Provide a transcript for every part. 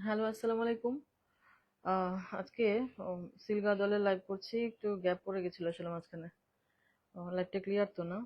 Hello, আসসালামু আলাইকুম। আজকে সিলগা দলের লাইভ করছি, একটু গ্যাপ পড়ে গেছিল আসলে মাঝখানে। লাইভটা ক্লিয়ার তো না?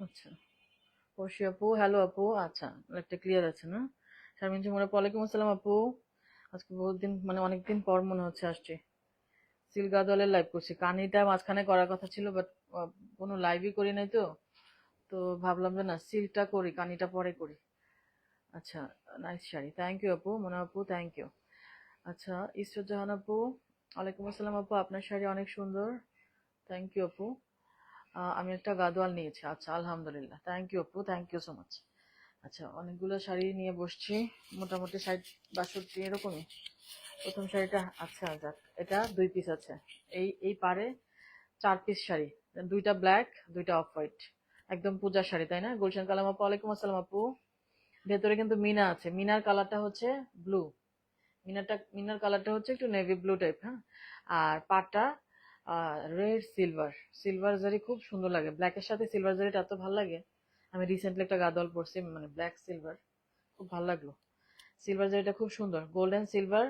আচ্ছা, পড়শি আপু, হ্যালো আপু। আচ্ছা, লাইভটা ক্লিয়ার আছে না? শারমিন জুমরা, ওয়ালাইকুম আসসালাম আপু। আজকে বহুত দিন, মানে অনেকদিন পর মনে হচ্ছে আসছে। সিলগা দলের লাইভ করছি, কানিটা মাঝখানে করার কথা ছিল, বাট কোনো লাইভই করি নাই তো। তো ভাবলাম যে না, সিলটা করি, কানিটা পরে করি। আচ্ছা, নাইস শাড়ি, থ্যাংক ইউ আপু, মনে আপু, থ্যাংক ইউ। আচ্ছা, ইসরত জাহান আপু, ওয়ালাইকুম আসসালাম আপু, আপনার শাড়ি অনেক সুন্দর, থ্যাংক ইউ আপু। আমি একটা গাদোয়াল নিয়েছি, আচ্ছা আলহামদুলিল্লাহ, থ্যাংক ইউ আপু, থ্যাংক ইউ সো মাচ। আচ্ছা, অনেকগুলো শাড়ি নিয়ে বসছি, মোটামুটি 60-62 এরকমই। প্রথম শাড়িটা, আচ্ছা যাক, এটা 2 পিস আছে। এই পারে 4 পিস শাড়ি, দুইটা ব্ল্যাক, দুইটা অফ হোয়াইট, একদম পূজার শাড়ি, তাই না? গুলশান কালাম আপু, ওয়ালাইকুম আসসালাম আপু। ভেতরে কিন্তু মিনা আছে, মিনার কালারটা হচ্ছে ব্লু। মিনার কালারটা হচ্ছে একটু নেভি ব্লু টাইপ, হ্যাঁ। আর পাটটা রেড সিলভার, সিলভার জারি খুব সুন্দর লাগে, ব্ল্যাকের সাথে সিলভার জারিটা এত ভালো লাগে। আমি রিসেন্টলি একটা গাদল পরছি, মানে ব্ল্যাক সিলভার, খুব ভালো লাগলো। সিলভার জারিটা খুব সুন্দর, গোল্ডেন সিলভার।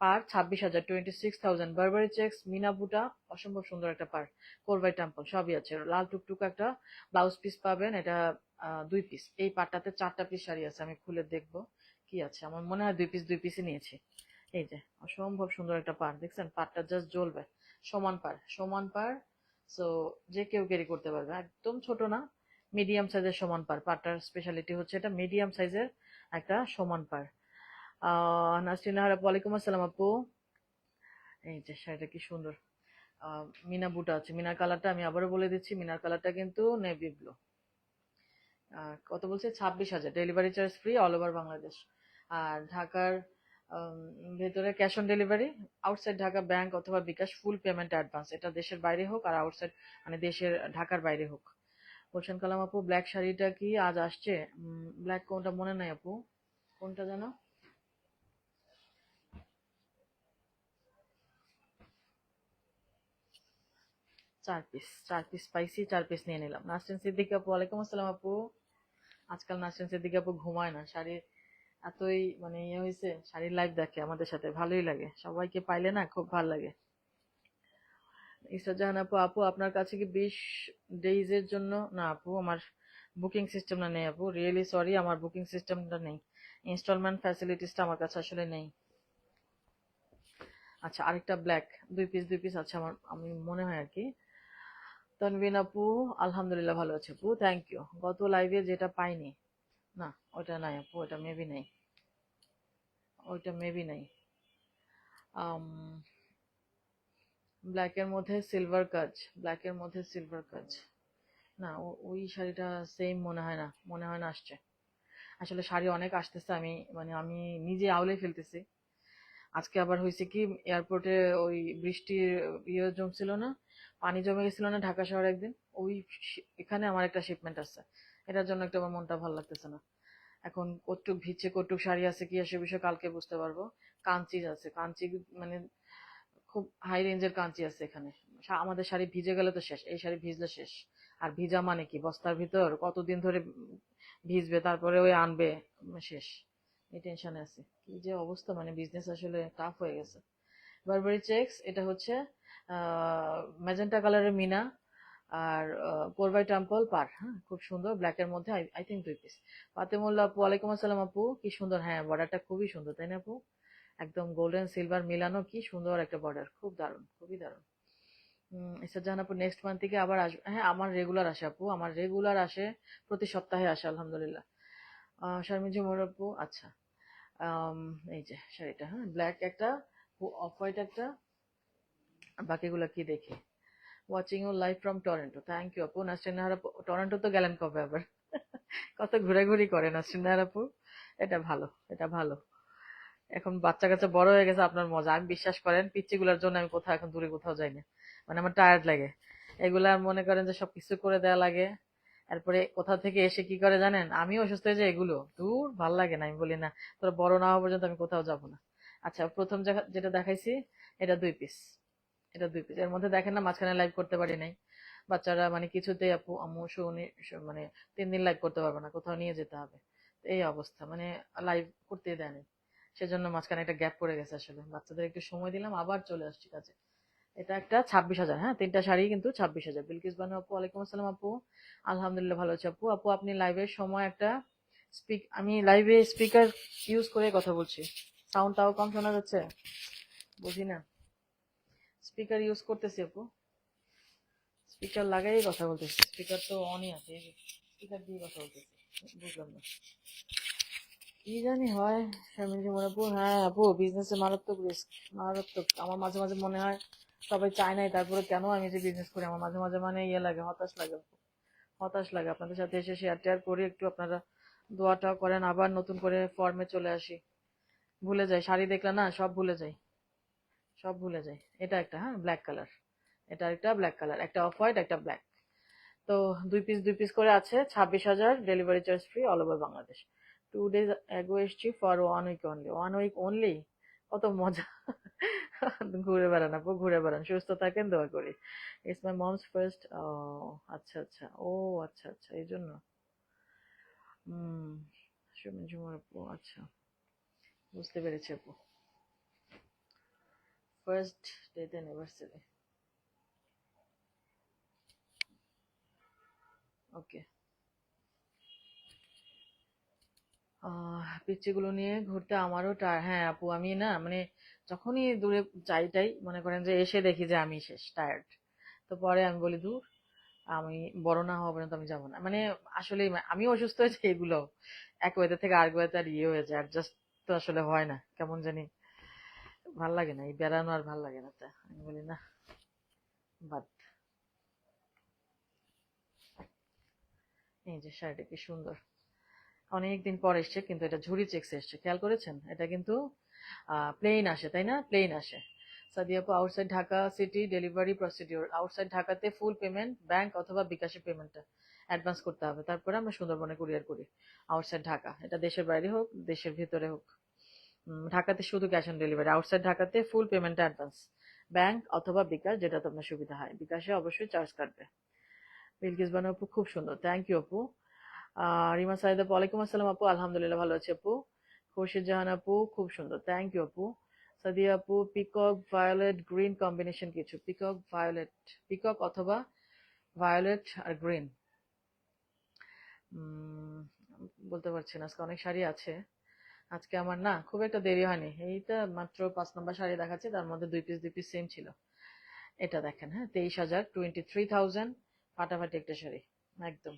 পার 26,000, 26,000, বারবারি চেক্স, মিনা বুটা, অসম্ভব সুন্দর একটা পার। কোরবাই টেম্পল সবই আছে, লাল টুকটুক একটা ব্লাউজ পিস পাবেন, এটা 2 পিস। এই পাটটাতে 4টা পিস শাড়ি আছে, আমি খুলে দেখবো কি আছে। আমার মনে হয় 2 পিসই নিয়েছি। এই যে অসম্ভব সুন্দর একটা পাড়, দেখছেন? পাড়টা জাস্ট জ্বলবে। সমান পাড়, সমান পাড়। সো যে কেউ ক্যারি করতে পারবে, একদম ছোট না, মিডিয়াম সাইজের সমান পাড়। পাড়টার স্পেশালিটি হচ্ছে এটা মিডিয়াম সাইজের একটা সমান পাড়। নাসরিন নাহার আপু, ওয়ালাইকুম আসসালাম আপু। এই যে শাড়িটা কি সুন্দর। মিনা বুটা আছে, মিনার কালারটা আমি আবারও বলে দিচ্ছি, মিনার কালারটা কিন্তু নেভি ব্লু। কত বলছে? 26,000, delivery charge free, all over Bangladesh. আর ঢাকার আম, ভেতরে cash on delivery, outside Dhaka bank অথবা বিকাশ, ফুল পেমেন্ট অ্যাডভান্স। এটা দেশের বাইরে হোক আর আউটসাইড, মানে দেশের ঢাকার বাইরে হোক। বলছেন কালাম আপু, ব্ল্যাক শাড়িটা কি আজ আসছে? ব্ল্যাক কোনটা মনে নাই আপু, কোনটা যেন? 4 পিস, 4 পিস পাইছি, 4 পিস নিয়ে নিলাম। নাসরিন সিদ্দিক আপু, ওয়ালাইকুম আসসালাম আপু। আজকাল নাসরিন সিদ্দিক আপু ঘুমায় না, শাড়ির এতই মানে ইয়ে হয়েছে, শাড়ির লাইভ দেখে আমাদের সাথে, ভালোই লাগে, সবাইকে পাইলে না খুব ভালো লাগে। ইসরাত জাহান আপু, আপু আপনার কাছে কি 20 ডেইজের জন্য? না আপু, আমার বুকিং সিস্টেমটা নেই আপু, রিয়েলি সরি, আমার বুকিং সিস্টেমটা নেই, ইনস্টলমেন্ট ফ্যাসিলিটিসটা আমার কাছে আসলে নেই। আচ্ছা, আরেকটা ব্ল্যাক, 2 পিস, 2 পিস আছে আমার, আমি মনে হয় আর কি। তানভিন আপু, আলহামদুলিল্লাহ ভালো আছে আপু, থ্যাংক ইউ। গত লাইভে যেটা পাইনি, না ওটা নাই আপু, ওটা মেবি নাই, ওইটা মেবি নাই। আম ব্ল্যাকের মধ্যে সিলভার কাজ, ব্ল্যাকের মধ্যে সিলভার কাজ, না ওই শাড়িটা সেম মনে হয় না, মনে হয় না আসছে। আসলে শাড়ি অনেক আসতেছে, আমি মানে আমি নিজে আউলে ফেলতেছি। আজকে আবার হয়েছে কি, এয়ারপোর্টে ওই বৃষ্টির ইয়ে জমছিল না, পানি জমে গেছিল না ঢাকা শহরে একদিন, ওই এখানে আমার একটা শিপমেন্ট আছে, এটার জন্য একটু আমার মনটা ভালো লাগতেছে না। এখন কটুক ভিজছে, কটুক শাড়ি আছে কি সে বিষয়ে কালকে বুঝতে পারবো। কাঞ্চি আছে, কাঞ্চি মানে খুব হাই রেঞ্জের কাঞ্চি আছে এখানে। আমাদের শাড়ি ভিজে গেলে তো শেষ, এই শাড়ি ভিজলে শেষ। আর ভিজা মানে কি, বস্তার ভিতর কতদিন ধরে ভিজবে, তারপরে ওই আনবে, শেষ। এই টেনশনে আছে, কি যে অবস্থা, মানে বিজনেস আসলে টাফ হয়ে গেছে। বারবারি চেক্স, এটা হচ্ছে ম্যাজেন্টা কালারের মিনা, আর কোরবাই টেম্পল পার, হ্যাঁ খুব সুন্দর, ব্ল্যাকের মধ্যে, আই থিঙ্ক 2 পিস। ফাতেমুল্লাহ আপু, ওয়ালাইকুম আসসালাম আপু, কি সুন্দর, হ্যাঁ বর্ডারটা খুবই সুন্দর, তাই না আপু? একদম গোল্ডেন সিলভার মিলানো, কি সুন্দর একটা বর্ডার, খুব দারুণ, খুবই দারুণ। ইসা জাহান আপু, নেক্সট মান্থ থেকে আবার আসবে? হ্যাঁ, আমার রেগুলার আসে আপু, আমার রেগুলার আসে, প্রতি সপ্তাহে আসে আলহামদুলিল্লাহ। শারমিন ঝুমুর আপু, আচ্ছা। আম, এই যে শাড়িটা, হ্যাঁ ব্ল্যাক একটা, অফ হোয়াইট একটা, আর বাকিগুলো কি দেখি। Watching you live from Toronto, thank you আপু। নাসরিন নাহার আপু, টরন্টো তো গেলেন কবে আবার? কত ঘোরাঘুরি করে নাসরিন নাহার আপু, এটা ভালো, এটা ভালো। এখন বাচ্চা কাচ্চা বড় হয়ে গেছে, আপনার মজা, আমি বিশ্বাস করেন পিচ্চিগুলোর জন্য আমি কোথাও এখন দূরে কোথাও যাই না। মানে আমার টায়ার্ড লাগে। এগুলা মনে করেন যে সবকিছু করে দেওয়া লাগে। তারপরে কোথাও থেকে এসে কি করে জানেন, আমিও অসুস্থ হয়ে যাই, এগুলো দূর ভাল লাগে না, আমি বলি না তোরা বড় না হওয়া পর্যন্ত আমি কোথাও যাব না। আচ্ছা, প্রথম যেটা দেখাইছি, এটা 2 পিস। এটা 2 পিস, এর মধ্যে দেখেন না মাঝখানে লাইভ করতে পারি নাই। বাচ্চারা মানে কিছুতেই আপু আম্মু শুনি, মানে 3 দিন লাইভ করতে পারবে না, কোথাও নিয়ে যেতে হবে। তো এই অবস্থা, মানে লাইভ করতেই দেয়নি। সেজন্য মাঝখানে একটা গ্যাপ পড়ে গেছে, আসলে বাচ্চাদের একটু সময় দিলাম, আবার চলে আসছি কাজে। এটা একটা 26,000, হ্যাঁ 3টা শাড়ি কিন্তু 26,000। বিলকিস বানু আপু, ওয়ালাইকুম আসসালাম আপু। আলহামদুলিল্লাহ ভালো আছি আপু। আপু আপনি লাইভের সময় একটা আমি লাইভে স্পিকার ইউজ করে কথা বলছি, সাউন্ড তাও কম শোনা যাচ্ছে, বুঝি না। স্পিকার ইউজ করতেছি আপু, স্পিকার লাগাই কথা বলতেছি, স্পিকার তো অনই আছে, স্পিকার দিয়ে কথা বলতেছি। বুঝলাম না কি জানি হয়। শারমিন জীবন আপু, হ্যাঁ আপু বিজনেসে মারাত্মক রিস্ক, মারাত্মক। আমার মাঝে মাঝে মনে হয় সবাই চায় নাই, তারপরে কেন আমি যে বিজনেস করি, আমার মাঝে মাঝে মানে ইয়ে লাগে, হতাশ লাগে আপু, হতাশ লাগে। আপনাদের সাথে এসে শেয়ার টেয়ার করি, একটু আপনারা দোয়াটাও করেন, আবার নতুন করে ফর্মে চলে আসি। ভুলে যাই, শাড়ি দেখলে না সব ভুলে যাই, সব ভুলে যাই। এটা একটা, হ্যাঁ ব্ল্যাক কালার, এটা একটা ব্ল্যাক কালার, একটা অফ হোয়াইট, একটা ব্ল্যাক। তো 2 পিস করে আছে, 26,000, delivery charge free, all over Bangladesh. 2 days ago এসছি for 1 week only, 1 week only, কত মজা। ঘুরে বেড়ান আপু, ঘুরে বেড়ান, সুস্থ থাকেন, দোয়া করি। It's my mom's first. ও আচ্ছা আচ্ছা, ও আচ্ছা আচ্ছা, এই জন্য। হুম, সুমন ঝুমর আপু, আচ্ছা বুঝতে পেরেছি আপু। ফার্স্ট ডেথ অ্যানিভার্সারি, ওকে। পিচ্চিগুলো নিয়ে ঘুরতে আমারও হ্যাঁ আপু, আমি না মানে যখনই দূরে যাইটাই মনে করেন যে এসে দেখি যে আমি শেষ টায়ার্ড, তো পরে আমি বলি দূর, আমি বড় না হওয়া পর্যন্ত আমি যাবো না। মানে আসলে আমি অসুস্থ হয়েছে, এগুলো এক ওয়েদার থেকে আরেক ওয়েদার ইয়ে হয়ে যায়, অ্যাডজাস্ট তো আসলে হয় না, কেমন জানি ভাল লাগে না, এই বেড়ানো আর ভাল লাগে না, তা আমি বলি না, বাদ। এই যে শাড়িটা কি সুন্দর, অনেকদিন পর এসছে, কিন্তু এটা ঝুরি চেক্স এসছে, খেয়াল করেছেন? এটা কিন্তু প্লেন আসে, তাই না? প্লেন আসে। সাদিয়া আপু, outside Dhaka city delivery procedure, outside ঢাকাতে ফুল পেমেন্ট ব্যাংক অথবা বিকাশে পেমেন্টটা অ্যাডভান্স করতে হবে, তারপরে আমরা সুন্দরবনে কুরিয়ার করি। আউটসাইড ঢাকা, এটা দেশের বাইরে হোক দেশের ভিতরে হোক, ঢাকাতে শুধু ক্যাশ অন ডেলিভারি, আউটসাইড ঢাকাতে ফুল পেমেন্ট অ্যাডভান্স, ব্যাংক অথবা বিকাশ, যেটা তো আপনার সুবিধা হয়। বিকাশে অবশ্যই চার্জ কাটবে। বিলকিস বানু আপু খুব সুন্দর, থ্যাংক ইউ আপু। রিমা সাইদ আপু, ওয়ালাইকুম আসসালাম আপু, আলহামদুলিল্লাহ ভালো আছি আপু। খুরশিদ জাহান আপু খুব সুন্দর, থ্যাংক ইউ আপু। সাদিয়া আপু, পিকক ভায়োলেট গ্রিন কম্বিনেশন কিছু, পিকক ভায়োলেট, পিকক অথবা ভায়োলেট আর গ্রিন, বলতে পারছি না, আজকে অনেক শাড়ি আছে। আজকে আমার না খুব একটা দেরি হয়নি, এইটা মাত্র 5 নম্বর শাড়ি দেখাচ্ছি, তার মধ্যে 2 পিস সেম ছিল। এটা দেখেন, হ্যাঁ 23,000, 23,000, ফাটাফাটি একটা শাড়ি, একদম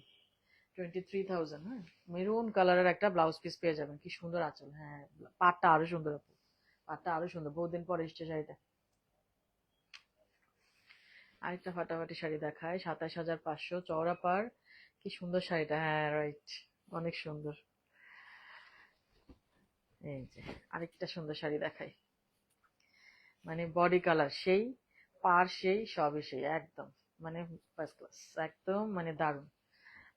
23,000। হ্যাঁ, মেরুন কালারের একটা ব্লাউজ পিস পেয়ে যাবেন, কি সুন্দর আঁচল, হ্যাঁ পাটটা আরো সুন্দর আপু, পাটটা আরো সুন্দর, বহুদিন পর এসছে শাড়িটা। আরেকটা ফাটাফাটি শাড়ি দেখায়, 27,500, চওড়া পার, কি সুন্দর শাড়িটা, হ্যাঁ রাইট, অনেক সুন্দর। এই যে আরেকটা সুন্দর শাড়ি দেখাই, মানে বডি কালার সেই, পার সেই, সবই সেই, একদম মানে ফার্স্ট ক্লাস, একদম মানে দারুণ।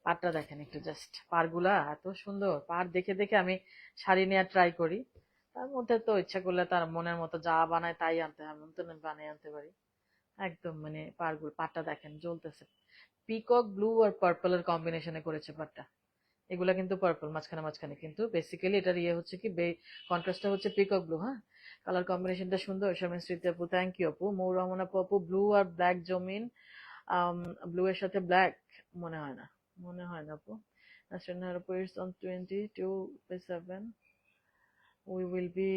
পাড়টা দেখেন একটু, জাস্ট পাড়গুলা এত সুন্দর, পাড় দেখে দেখে আমি শাড়ি নেওয়ার ট্রাই করি, তার মধ্যে তো ইচ্ছা করলে তার মনের মতো যা বানায় তাই আনতে হয়, এমন তো না বানিয়ে আনতে পারি। একদম মানে পাড়টা দেখেন জ্বলতেছে, পিকক ব্লু আর পার্পল এর কম্বিনেশনে করেছে পাড়টা। এগুলা কিন্তু পার্পল মাঝখানে মাঝখানে, কিন্তু বেসিক্যালি এটার ইয়ে হচ্ছে কি, কন্ট্রাস্টটা হচ্ছে পিকক ব্লু, হ্যাঁ। কালার কম্বিনেশনটা সুন্দর। শারমিন স্মৃতি আপু, থ্যাংক ইউ আপু। মৌ রহমান আপু, আপু ব্লু আর ব্ল্যাক জমিন, ব্লু এর সাথে ব্ল্যাক, মনে হয় না, মনে হয় না আপু। National Airport on 22/7 we will be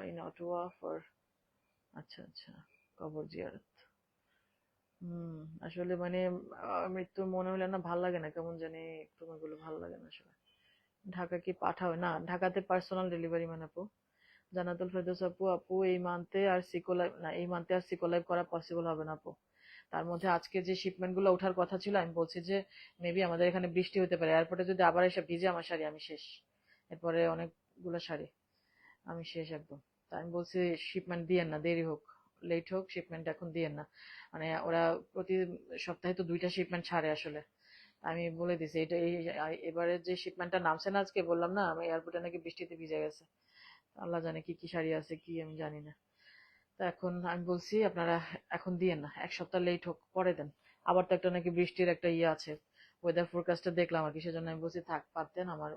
in Ottawa for, আচ্ছা আচ্ছা, কবর জিয়ারত। হুম, আসলে মানে মৃত্যু মনে হলে না ভাল লাগে না, কেমন জানি একটু এগুলো ভাল লাগে না আসলে। ঢাকা কি পাঠাও না, ঢাকাতে পার্সোনাল ডেলিভারি মানে আপু। জান্নাতুল ফেরদৌস আপু, আপু এই মান্থে আর সিকো লাইভ না, এই মান্থে আর সিকো লাইভ করা পসিবল হবে না আপু। তার মধ্যে আজকে যে শিপমেন্ট গুলো ওঠার কথা ছিল, আমি বলছি যে মেবি আমাদের এখানে বৃষ্টি হতে পারে, এয়ারপোর্টে যদি আবার এসে ভিজে আমার শাড়ি, আমি শেষ। এরপরে অনেকগুলো শাড়ি, আমি শেষ একদম। তাই আমি বলছি শিপমেন্ট দিয়েন না, দেরি হোক, লেট হোক, শিপমেন্ট এখন দিয়েন না। মানে ওরা প্রতি সপ্তাহে তো 2টা শিপমেন্ট ছাড়ে আসলে। আমি বলে দিছি এটা এবারে যে শিপমেন্টটা নামছে না আজকে, বললাম না আমি এয়ারপোর্টে নাকি বৃষ্টিতে ভিজে গেছে। আল্লাহ জানে কি কি শাড়ি আছে কি আমি জানি না। তো এখন আমি বলছি আপনারা এখন দিয়েন না, 1 সপ্তাহ লেট হোক পরে দেন। আবার তো একটা নাকি বৃষ্টির একটা ইয়ে আছে, ওয়েদার ফোরকাস্টে দেখলাম আর কি, সেজন্য আমি বলছি থাক বাদ দেন, আমার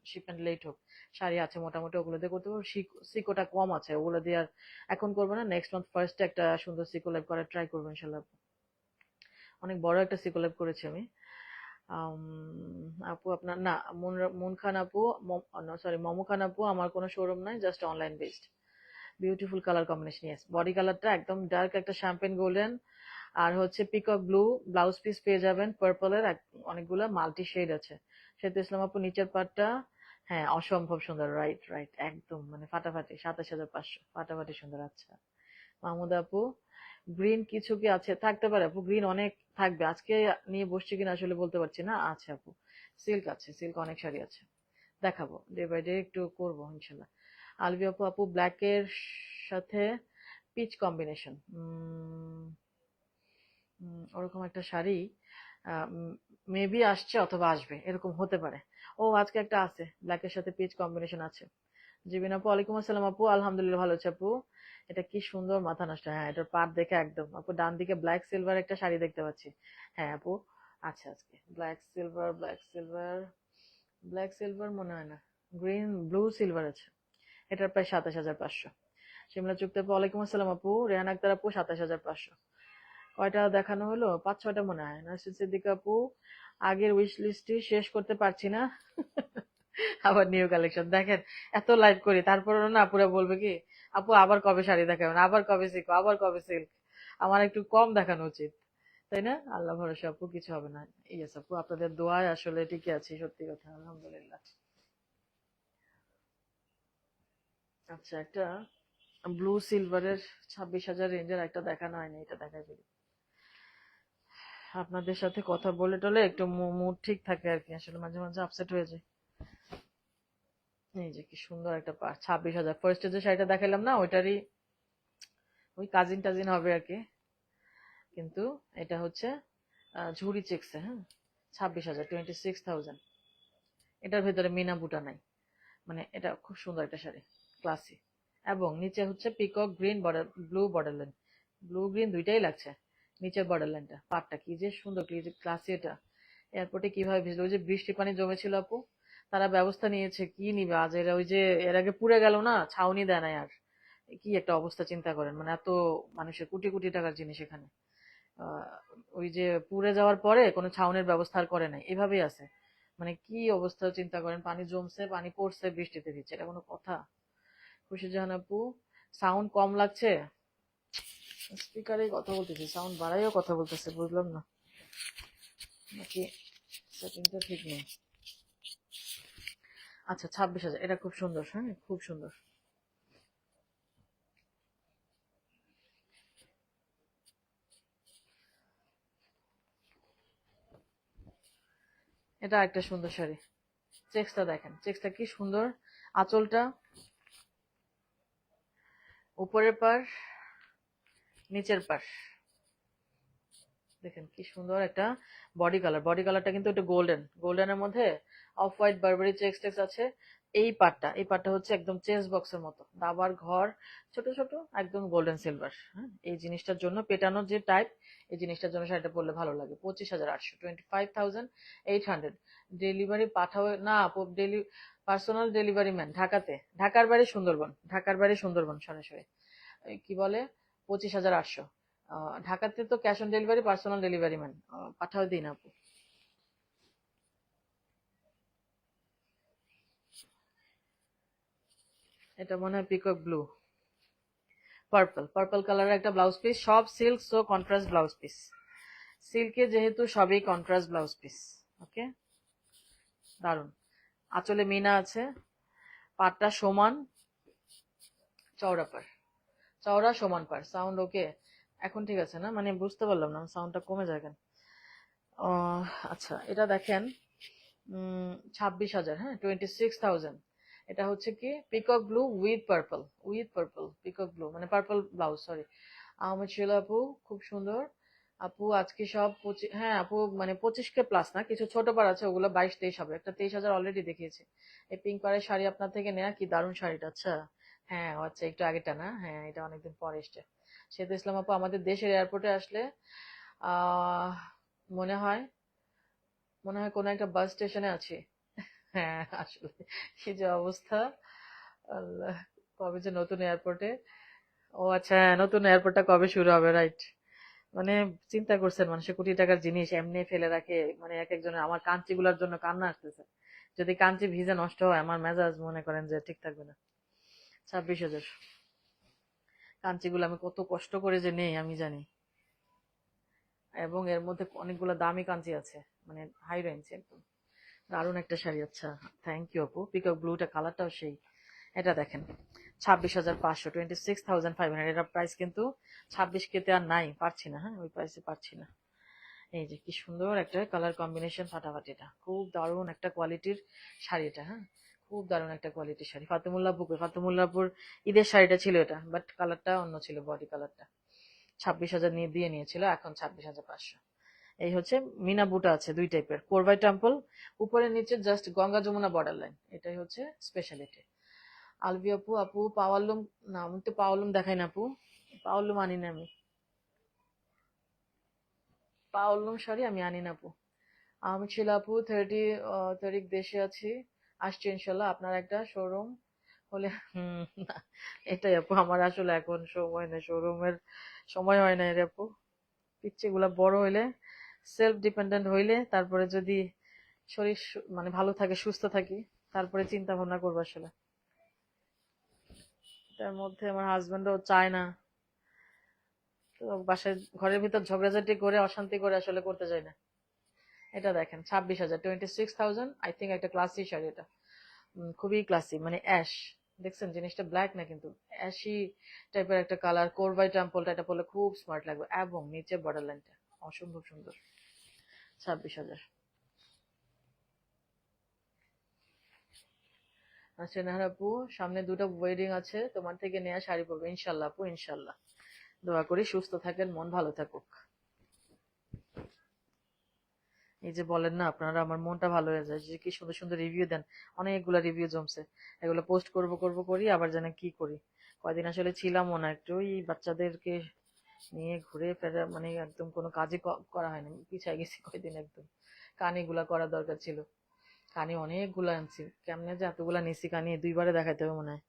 শিপমেন্ট লেট হোক। শাড়ি আছে মোটামুটি, ওগুলো দিয়ে করতে পারবো। সিকোটা কম আছে, ওগুলো দিয়ে আর এখন করবো না, নেক্সট মান্থ ফার্স্টে একটা সুন্দর সিকো লাইভ করার ট্রাই করবো ইনশাল্লাহ। অনেক বড় একটা সিকো লাইভ করেছি আমি। আপু আপনার না, মুন খান আপু, সরি মমো খান আপু, আমার কোনো শোরুম নাই, just online based. Beautiful colour combination, yes. Body কালারটা একদম ডার্ক একটা শ্যাম্পেন গোল্ডেন, আর হচ্ছে পিকক ব্লু ব্লাউজ পিস পেয়ে যাবেন, পার্পলের অনেকগুলো মাল্টি শেড আছে। সেতু ইসলাম আপু নিচের পাটটা, হ্যাঁ অসম্ভব সুন্দর, রাইট রাইট, একদম মানে ফাটাফাটি, 27,500, ফাটাফাটি সুন্দর। আচ্ছা মাহমুদ আপু, গ্রিন কিছু কি আছে? থাকতে পারে আপু, গ্রিন অনেক থাকবে, আজকে নিয়ে বসছি কিনা আসলে বলতে পারছি না। আছে আপু, সিল্ক আছে, সিল্ক অনেক শাড়ি আছে, দেখাবো ডে বাই ডে, একটু করবো ইনশাল্লাহ। আলবি আপু, আপু ব্ল্যাকের সাথে পিচ কম্বিনেশন, ওরকম একটা শাড়ি মেবি আসছে অথবা আসবে, এরকম হতে পারে। ও আজকে একটা আছে, ব্ল্যাকের সাথে পিচ কম্বিনেশন আছে। জিবিন আপু, ওয়ালাইকুম আসসালাম আপু, আলহামদুলিল্লাহ ভালো আছে আপু। এটা কি সুন্দর, মাথা নষ্ট। হ্যাঁ এটার পাট দেখে একদম আপু, ডান দিকে ব্ল্যাক সিলভার একটা শাড়ি দেখতে পাচ্ছি। হ্যাঁ আপু আচ্ছা, আজকে black silver, black silver, black silver মনে হয় না, গ্রিন ব্লু সিলভার আছে। এটার প্রায় 27,500। শিমলা চুক্তি আপু, ওয়ালাইকুম আসসালাম আপু, রেহান আক্তার আপু, 27,500। কয়টা দেখানো হলো? 5-6টা মনে হয়। নাসির সিদ্দিক আপু, আগের উইশ লিস্টটি শেষ করতে পারছি না। আবার নিউ কালেকশন দেখেন, এত লাইভ করি তারপরেও না পুরো বলবে কি আপু আবার কবে শাড়ি দেখাবেন, আবার কবে সিল্ক, আবার কবে সিল্ক। আমার একটু কম দেখানো উচিত, তাই না? আল্লাহ ভরসা আপু, কিছু হবে না। ইয়েস আপু, আপনাদের দোয়ায় আসলে ঠিকই আছি, সত্যি কথা, আলহামদুলিল্লাহ। আচ্ছা একটা ব্লু সিলভারের 26,000 রেঞ্জের একটা দেখানো হয়নি, এটা দেখাই ফেলি। আপনাদের সাথে কথা বলে টলে একটু মুড ঠিক থাকে আর কি, আসলে মাঝে মাঝে আপসেট হয়ে যায়। এই যে কি সুন্দর একটা 26,000, ফার্স্টে যে শাড়িটা দেখালাম না ওইটারই ওই কাজিন টাজিন হবে আর কি, কিন্তু এটা হচ্ছে ঝুড়ি চেকসে, হ্যাঁ 26,000, 26,000। এটার ভেতরে মিনা বুটা নাই, মানে এটা খুব সুন্দর একটা শাড়ি, ক্লাসি। এবং নিচে হচ্ছে peacock green border, blue border line, blue green দুইটাই লাগছে। নিচের বর্ডার লাইনটা, পাটটা কি যে সুন্দর, কি যে ক্লাসি এটা। এয়ারপোর্টে কিভাবে ভিজলো? ওই যে বৃষ্টি পানি জমেছিল আপু, তারা ব্যবস্থা নিয়েছে, কি নিবে আজ এরা, ওই যে এর আগে পুড়ে গেল না, ছাউনি দেয় নাই আর। কি একটা অবস্থা চিন্তা করেন, মানে এত মানুষের কোটি কোটি টাকার জিনিস এখানে, আহ, ওই যে পুড়ে যাওয়ার পরে কোনো ছাউনির ব্যবস্থা আর করে নাই, এভাবেই আছে। মানে কি অবস্থা চিন্তা করেন, পানি জমছে, পানি পড়ছে, বৃষ্টিতে ভিজছে, এটা কোনো কথা? খুশি জাহান আপু, সাউন্ড কম লাগছে, স্পিকারে কথা বলতেছি, সাউন্ড বাড়াইও কথা বলতেছে, বুঝলাম না নাকি সেটিংটা ঠিক নেই। আচ্ছা 26,000, এটা খুব সুন্দর, হ্যাঁ খুব সুন্দর। এটা একটা সুন্দর শাড়ি, চেক্সটা দেখেন, চেক্সটা কি সুন্দর, আঁচলটা, উপরের পার, নিচের পার, দেখেন কি সুন্দর একটা বডি কালার। বডি কালারটা কিন্তু একটু গোল্ডেন, গোল্ডেনের মধ্যে অফ হোয়াইট বারবারি চেক্স টেক্স আছে। এই পাটটা হচ্ছে একদম চেস বক্সের মতো, দাবার ঘর, ছোট ছোট, একদম গোল্ডেন সিলভার। হ্যাঁ এই জিনিসটার জন্য পেটানো যে টাইপ, এই জিনিসটার জন্য শাড়িটা পরলে ভালো লাগে। 25,800, 25,800। ডেলিভারি পাঠাও না আপু, পার্সোনাল ডেলিভারি ম্যান ঢাকাতে, ঢাকার বাড়ি সুন্দরবন, ঢাকার বাড়ি সুন্দরবন সরাসরি। কি বলে 25,800। ঢাকাতে তো cash on delivery, personal delivery man পাঠাও দিন আপু। এটা মনে হয় পিকক ব্লু, পার্পল, পার্পল কালারের একটা ব্লাউজ পিস, সব silk, so contrast blouse piece. সিল্কে যেহেতু সবই কন্ট্রাস্ট ব্লাউজ পিস। ওকে, দারুন। আঁচলে মিনা আছে, পাটটা সমান, চওড়া পার, চওড়া সমান পার। সাউন্ড ওকে? এখন ঠিক আছে না? মানে বুঝতে পারলাম না, সাউন্ডটা কমে যায় কেন? আচ্ছা এটা দেখেন, 26,000, হ্যাঁ 26,000। এটা হচ্ছে কি peacock blue with purple, with purple, peacock blue মানে পার্পল ব্লাউজ, সরি। আহমেদ শিলা আপু, খুব সুন্দর। আপু আজকে সব হ্যাঁ আপু, মানে 25K প্লাস না, কিছু ছোট পার আছে, ওগুলো 22-23 হবে। একটা 23,000 অলরেডি দেখিয়েছে। এই পিঙ্ক পাড়ের শাড়ি আপনার থেকে নেয়া, কি দারুণ শাড়িটা। আচ্ছা, হ্যাঁ ও আচ্ছা, একটু আগেটা না, হ্যাঁ এটা অনেকদিন পরে এসছে। সেতু ইসলাম আপু, আমাদের দেশের এয়ারপোর্টে আসলে আহ মনে হয়, কোনো একটা বাস স্টেশনে আছি। হ্যাঁ আসলে কি যে অবস্থা, আল্লাহ, কবে যে নতুন এয়ারপোর্টে। ও আচ্ছা, হ্যাঁ, নতুন এয়ারপোর্টটা কবে শুরু হবে, রাইট। মানে চিন্তা করছেন, মানুষের কোটি টাকার জিনিস এমনি ফেলে রাখে, মানে এক একজনের, আমার কাঞ্চি গুলার জন্য কান্না আসতেছে। যদি কাঞ্চি ভিজে নষ্ট হয়, আমার মেজাজ মনে করেন যে ঠিক থাকবে না। 26,000 কাঞ্চি গুলো আমি কত কষ্ট করে যে নেই আমি জানি। এবং এর মধ্যে অনেকগুলো দামি কাঞ্চি আছে, মানে হাই রেঞ্জ একদম। দারুণ একটা শাড়ি। আচ্ছা, থ্যাংক ইউ আপু। পিকক ব্লুটা কালারটাও সেই। এটা দেখেন, 26,500, 26,500, এটা প্রাইস কিন্তু 26K-তে আর নাই, পারছি না, হ্যাঁ ওই প্রাইসে পারছি না। এই যে কি সুন্দর একটা কালার কম্বিনেশন, ফাটাফাটি। এটা খুব দারুণ একটা কোয়ালিটির শাড়ি এটা, হ্যাঁ খুব দারুণ একটা কোয়ালিটির শাড়ি। ফাতেমুল্লাহপুর ঈদের শাড়িটা ছিল এটা, বাট কালারটা অন্য ছিল, বডি কালারটা। 26,000 দিয়ে নিয়েছিল, এখন 26,500। এই হচ্ছে মিনা বুটা আছে দুই টাইপের, কোরবাই টেম্পল, উপরে নিচে just Ganga Jamuna border line, এটাই হচ্ছে স্পেশালিটি। আলভি আপু, আপু পাওয়াল্লুম, না আমি তো পাওয়াল্লুম দেখাই না আপু, পাওয়াল্লুম আনি না আমি, পাওয়াল্লুম শাড়ি আমি আনি না আপু। আমি ছিল আপু 30 তারিখ দেশে আছি, আসছি ইনশাল্লাহ। আপনার একটা শোরুম হলে, না, এটাই আপু, আমার আসলে এখন সময় নেই, শোরুমের সময় হয় না রে আপু। পিচ্ছি গুলা বড় হইলে, সেলফ ডিপেন্ডেন্ট হইলে, তারপরে যদি শরীর মানে ভালো থাকে, সুস্থ থাকি, তারপরে চিন্তা ভাবনা করবো আসলে। তার মধ্যে আমার হাজবেন্ডও চায় না, তো বাসায় ঘরের ভিতর ঝগড়াঝাটি করে অশান্তি করে আসলে করতে চাই না। এটা দেখেন, 26,000, 26,000, আই থিঙ্ক একটা ক্লাসি শাড়ি এটা। খুবই ক্লাসি, মানে অ্যাশ। দেখছেন জিনিসটা ব্ল্যাক না কিন্তু, অ্যাশি টাইপের একটা কালার। কোরবাই টেম্পলটা এটা পরলে খুব স্মার্ট লাগবে, এবং নিচে বর্ডার লাইনটা অসম্ভব সুন্দর। 26,000। আচ্ছা নাহার আপু, সামনে দুটো ওয়েডিং আছে, তোমার থেকে নেওয়া শাড়ি পরবো ইনশাল্লাহ আপু, ইনশাল্লাহ। দোয়া করি সুস্থ থাকেন, মন ভালো থাকুক। এই যে বলেন না আপনারা, আমার মনটা ভালো হয়ে যায় যে কি সুন্দর সুন্দর রিভিউ দেন। অনেকগুলা রিভিউ জমছে, এগুলো পোস্ট করব করি, আবার যেন কি করি। কয়দিন আসলে ছিলামও না, একটু ওই বাচ্চাদেরকে নিয়ে ঘুরে ফেরা, মানে একদম কোনো কাজই করা হয়নি, পিছায় গেছি কয়দিন একদম। কানিগুলা করা দরকার ছিল, কানি অনেকগুলা আনছি, কেমনে যে এতগুলা নিছি কানি, দুইবারে দেখাইতে হবে মনে হয়।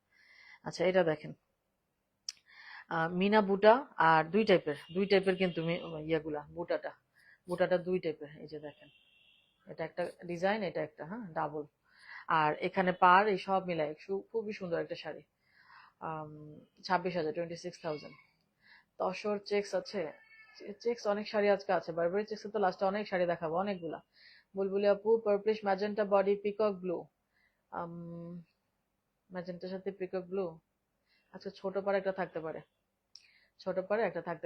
আচ্ছা এটা দেখেন, মিনা বুটা, আর দুই টাইপের কিন্তু ইয়েগুলা, বুটাটা দুই টাইপের, এই যে দেখেন, এটা একটা ডিজাইন, এটা একটা, হ্যাঁ ডাবল। আর এখানে পার, এই সব মিলাই খুবই সুন্দর একটা শাড়ি। 26,000, 26,000। তসর চেক্স আছে, চেক্স অনেক শাড়ি আজকে আছে, বারবারি চেক্স তো লাস্টে অনেক শাড়ি দেখাবো, অনেকগুলা। বুলবুলি আপু, purplish magenta body, peacock blue, ম্যাজেন্টার সাথে পিকক ব্লু। আচ্ছা, ছোট পাড়ে একটা থাকতে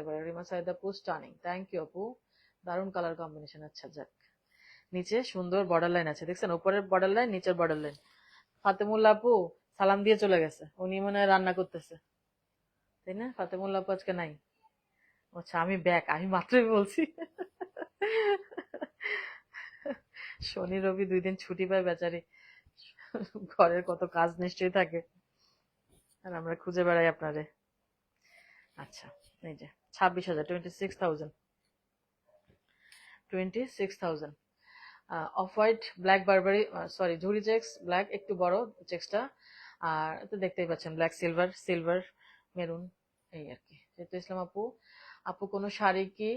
পারে, রিমা সাইদ আপু, স্টানিং, থ্যাংক ইউ আপু, দারুণ কালার কম্বিনেশন। আচ্ছা যাক, নিচে সুন্দর বর্ডার লাইন আছে, দেখছেন উপরের বর্ডার লাইন, নিচের বর্ডার লাইন। ফাতেমুল্লাহ আপু সালাম দিয়ে চলে গেছে, উনি মনে হয় রান্না করতেছে, তাই না? ফাতেমুল্লাহ আপু আজকে নাই। আচ্ছা আমি ব্যাক, আমি মাত্রই বলছি। শনি রবি 2 দিন ছুটি পায় বেচারি, ঘরের কত কাজ নিশ্চয়ই থাকে, আর আমরা খুঁজে বেড়াই আপনারে। আচ্ছা, এই যে 26,000, 26,000, 26,000। অফ হোয়াইট ব্ল্যাক বারবারি, সরি ঝুরি চেক্স ব্ল্যাক, একটু বড় চেক্সটা। আর তো দেখতেই পাচ্ছেন ব্ল্যাক সিলভার, মেরুন, এই আর কি। যেহেতু ইসলাম আপু, আপু কোনো শাড়ি কি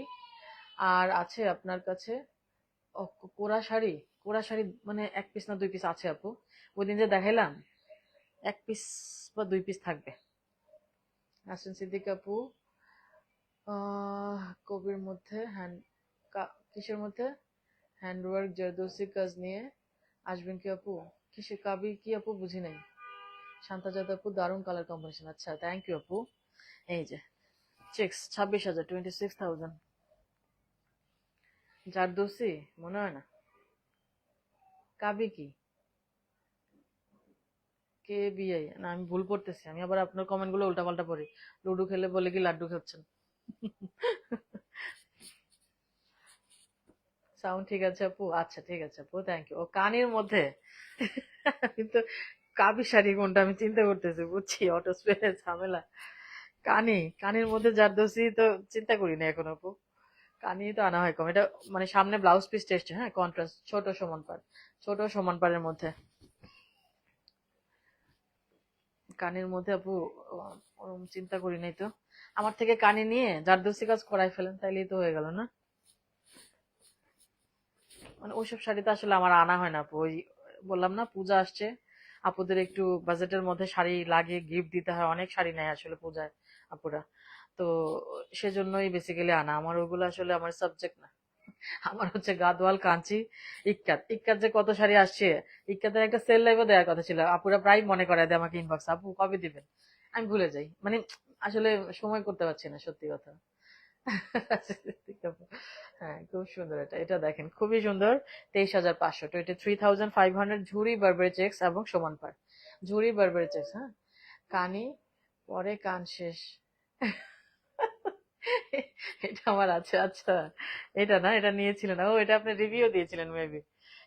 আর আছে আপনার কাছে? ও, কোরা শাড়ি, মানে 1 পিস না 2 পিস আছে আপু, ওই দিন যে দেখাইলাম, 1 পিস বা 2 পিস থাকবে। নাসরিন সিদ্দিক আপু, কবির মধ্যে হ্যান্ড, কিসের মধ্যে হ্যান্ডওয়ার্ক জারদৌসি কাজ নিয়ে আসবেন কি আপু? কিসের কাবি কি আপু, বুঝি নাই। শান্তাজাদ আপু, দারুণ কালার কম্বিনেশন। আচ্ছা থ্যাংক ইউ আপু। এই যে চেক্স, 26,000, 26,000। জারদৌসি মনে হয় না, কাবি কি, কে বিআই না, আমি ভুল পড়তেছি, আমি আবার আপনার কমেন্ট গুলো উল্টাপাল্টা পড়ি। লুডো খেলে বলে কি লাড্ডু খাচ্ছেন। সাউন্ড ঠিক আছে আপু? আচ্ছা ঠিক আছে আপু, থ্যাংক ইউ। ও কানের মধ্যে কিন্তু কাবি শাড়ি কোনটা আমি চিন্তা করতেছি, বুঝছি অটো স্পেনের ঝামেলা। কানের মধ্যে জারদোসি তো চিন্তা করি না এখন আপু। কানই তো আনা হয় কম। এটা মানে সামনে ব্লাউজ পিস টেস্ট, হ্যাঁ, কন্ট্রাস্ট, ছোট সমান পাড়, ছোট সমান পাড়ের মধ্যে। কানের মধ্যে আপু ওরকম চিন্তা করি নাই তো। আমার থেকে কানে নিয়ে জারদোসি কাজ করাই ফেলেন, তাইলেই তো হয়ে গেল না? মানে ওইসব শাড়ি তো আসলে আমার আনা হয় না আপু। ওই বললাম না, পূজা আসছে, আপুদের একটু বাজেটের মধ্যে শাড়ি লাগে, গিফট দিতে হয়, অনেক শাড়ি নেয় আসলে পূজায় আপুরা। তো সেজন্যই বেসিক্যালি আনা। আমার ওগুলো আসলে আমার সাবজেক্ট না। আমার হচ্ছে গাদোয়াল, কাঞ্চি, ইক্কাত। ইক্কাত যে কত শাড়ি আসছে! ইক্কাতের একটা সেল লাইভও দেওয়ার কথা ছিল, আপুরা প্রায় মনে করায় দেয় আমাকে ইনবক্স, আপু কবে দিবেন। আমি ভুলে যাই, মানে আসলে সময় করতে পারছি না, সত্যি কথা। হ্যাঁ, খুব সুন্দর। এটা এটা দেখেন, খুবই সুন্দর। 23,500, 23,500, ঝুরি বারবারি চেক্স এবং সমান পাড়। ঝুরি বারবারি চেক্স, হ্যাঁ। কানি, পরে কান শেষ। এটা আমার আছে, আচ্ছা। এটা না, এটা নিয়েছিলেন, ও এটা আপনি রিভিউ দিয়েছিলেন মেবি।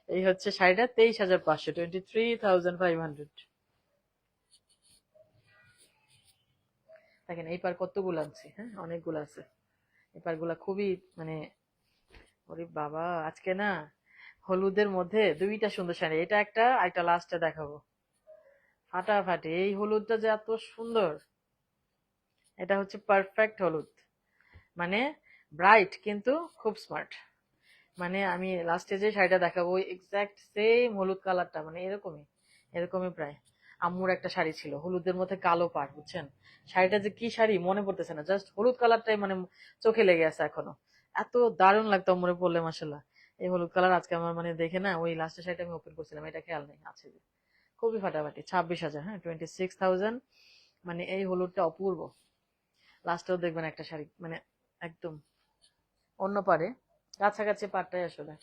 এই হচ্ছে শাড়িটা, 23,500, 23,500। দেখেন এই পার কতগুলো আনছি, হ্যাঁ, অনেকগুলো আছে। এই পার গুলা খুবই মানে, ওরে বাবা, আজকে না হলুদের মধ্যে দুইটা সুন্দর শাড়ি, এটা একটা, একটা লাস্টে দেখাবো। ফাটাফাটি, এই হলুদটা যে এত সুন্দর! এটা হচ্ছে পারফেক্ট হলুদ, মানে ব্রাইট কিন্তু খুব স্মার্ট। মানে আমি লাস্টে যে শাড়িটা দেখাবো ওই এক্সাক্ট সেম হলুদ কালারটা, মানে এরকমই, এরকমই প্রায়। আম্মুর একটা শাড়ি ছিল হলুদের মধ্যে কালো পাড়, বুঝছেন? শাড়িটা যে কি শাড়ি মনে পড়তেছে না, জাস্ট হলুদ কালারটাই মানে চোখে লেগে আছে এখনো। এত দারুণ লাগতো মনে পড়লে, মাসাল্লাহ। এই হলুদ কালার আজকে আমার মানে দেখে না, ওই লাস্টের শাড়িটা আমি ওপেন করছিলাম, এটা খেয়াল নেই আছে যে। খুবই ফাটাফাটি, 26,000, হ্যাঁ, 26,000। মানে এই হলুদটা অপূর্ব। লাস্টেও দেখবেন একটা শাড়ি, মানে একদম অন্য পারে, কাছাকাছি পাড়টাই আসলে।